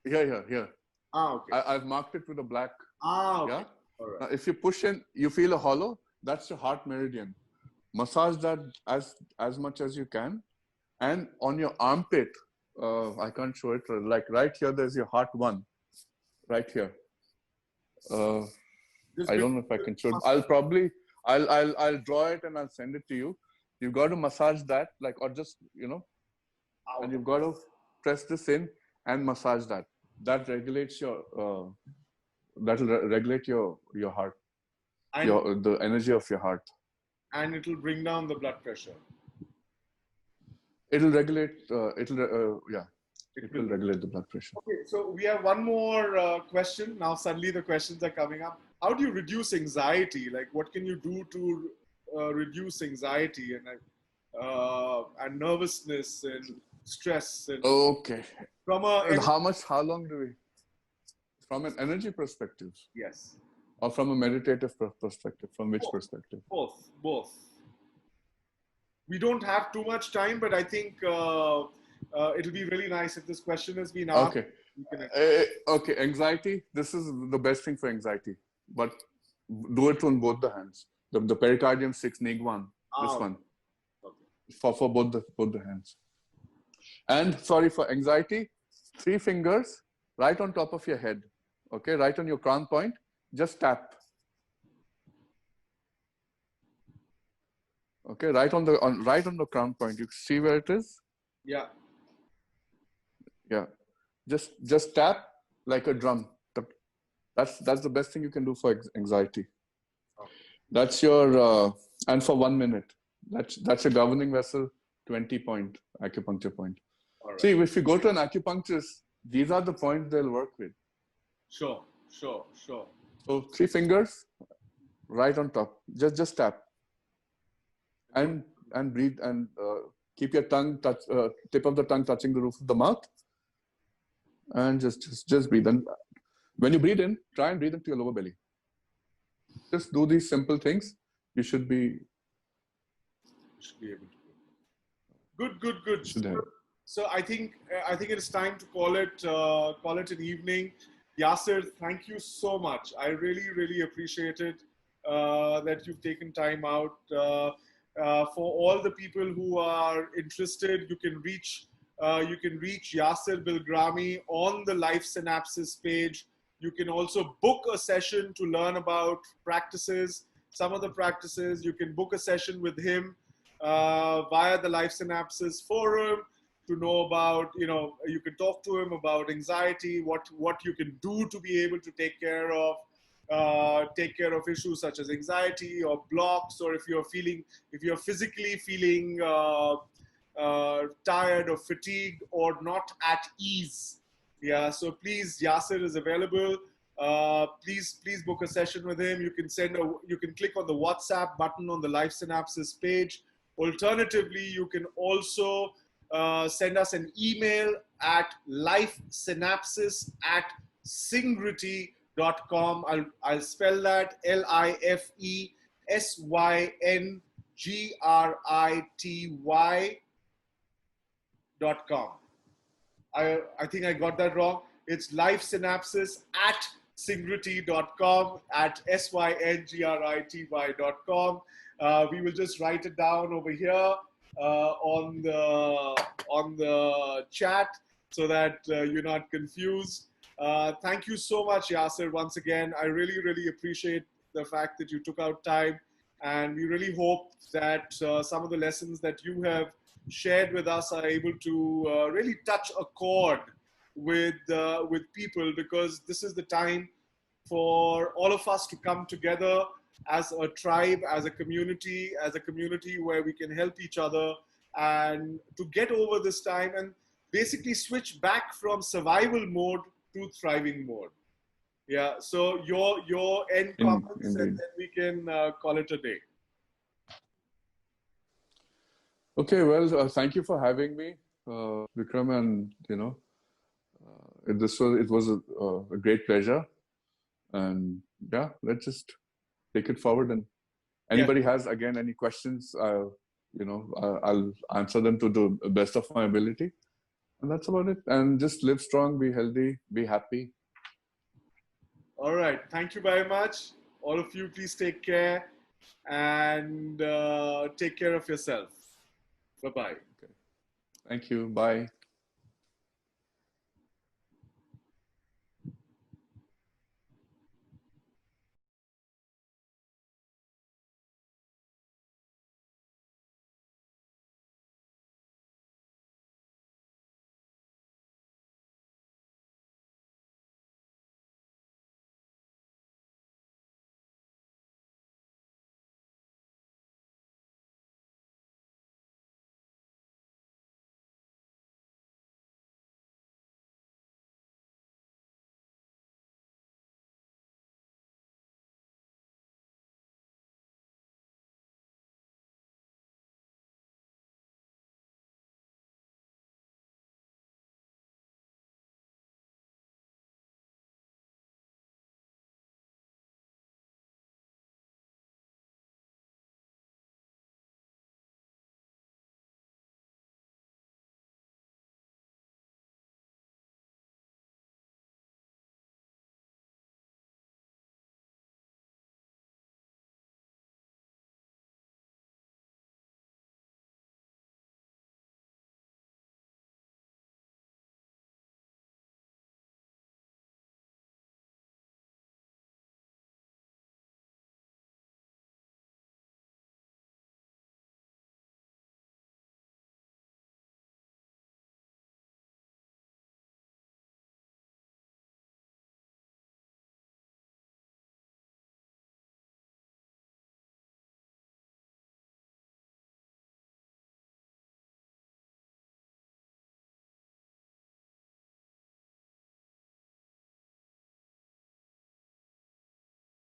Here. Okay. I've marked it with a black. Okay. Yeah. All right. Now, if you push in, you feel a hollow. That's your heart meridian. Massage that as much as you can, and on your armpit. I can't show it. Like right here, there's your heart 1. Right here. I don't know if I can show it. I'll draw it and I'll send it to you. You've got to massage that, or just, and you've got to press this in and massage that. That regulates your, that'll regulate your heart, the energy of your heart. And it'll bring down the blood pressure. It'll regulate, it will regulate the blood pressure. Okay, so we have one more question. Now suddenly the questions are coming up. How do you reduce anxiety? Like, what can you do to reduce anxiety and nervousness and stress? Okay. How long do we? From an energy perspective? Yes. Or from a meditative perspective? From which perspective? Both. We don't have too much time, but I think it'll be really nice if this question has been asked. Okay. Okay. Anxiety. This is the best thing for anxiety, but do it on both the hands. The pericardium 6 Nigwan. This one. Okay. For both the hands. And sorry, for anxiety, 3 fingers right on top of your head. Okay, right on your crown point. Just tap. Okay, right on the crown point. You see where it is? Yeah. Yeah. Just tap like a drum. That's the best thing you can do for anxiety. Okay. That's your and for 1 minute. That's a governing vessel 20-point acupuncture point. Right. See, if you go to an acupuncturist, these are the points they'll work with. Sure. So 3 fingers right on top. Just tap. And breathe, and keep your tongue tip of the tongue touching the roof of the mouth, and just breathe. And when you breathe in, try and breathe into your lower belly. Just do these simple things. You should be able to. Good. So I think it is time to call it an evening. Yasser, thank you so much. I really appreciate it. that you've taken time out. For all the people who are interested, you can reach Yasser Bilgrami on the Life Synapses page. You can also book a session to learn about practices, some of the practices. You can book a session with him via the Life Synapses forum to know about, you can talk to him about anxiety, what you can do to be able to take care of issues such as anxiety or blocks, or if you're physically feeling tired or fatigued or not at ease. Yeah, so please, Yasser is available. Please book a session with him. You can click on the WhatsApp button on the Life Synapses page. Alternatively, you can also send us an email at lifesynapses@syngrity.com. I'll spell that lifesyngrity.com. I think I got that wrong. It's lifesynapses@syngrity.com, at syngrity.com. We will just write it down over here on the chat so that you're not confused. Thank you so much, Yasser, once again. I really, really appreciate the fact that you took out time, and we really hope that some of the lessons that you have shared with us are able to really touch a chord with people, because this is the time for all of us to come together as a tribe, as a community where we can help each other and to get over this time and basically switch back from survival mode to thriving mode. Yeah. So your end comments, and then we can call it a day. Okay, well, thank you for having me, Vikram, and it was a great pleasure, and yeah, let's just take it forward. And anybody has again any questions, I'll answer them to the best of my ability, and that's about it. And just live strong, be healthy, be happy. All right, thank you very much, all of you. Please take care and take care of yourself. Bye-bye. Okay. Thank you. Bye.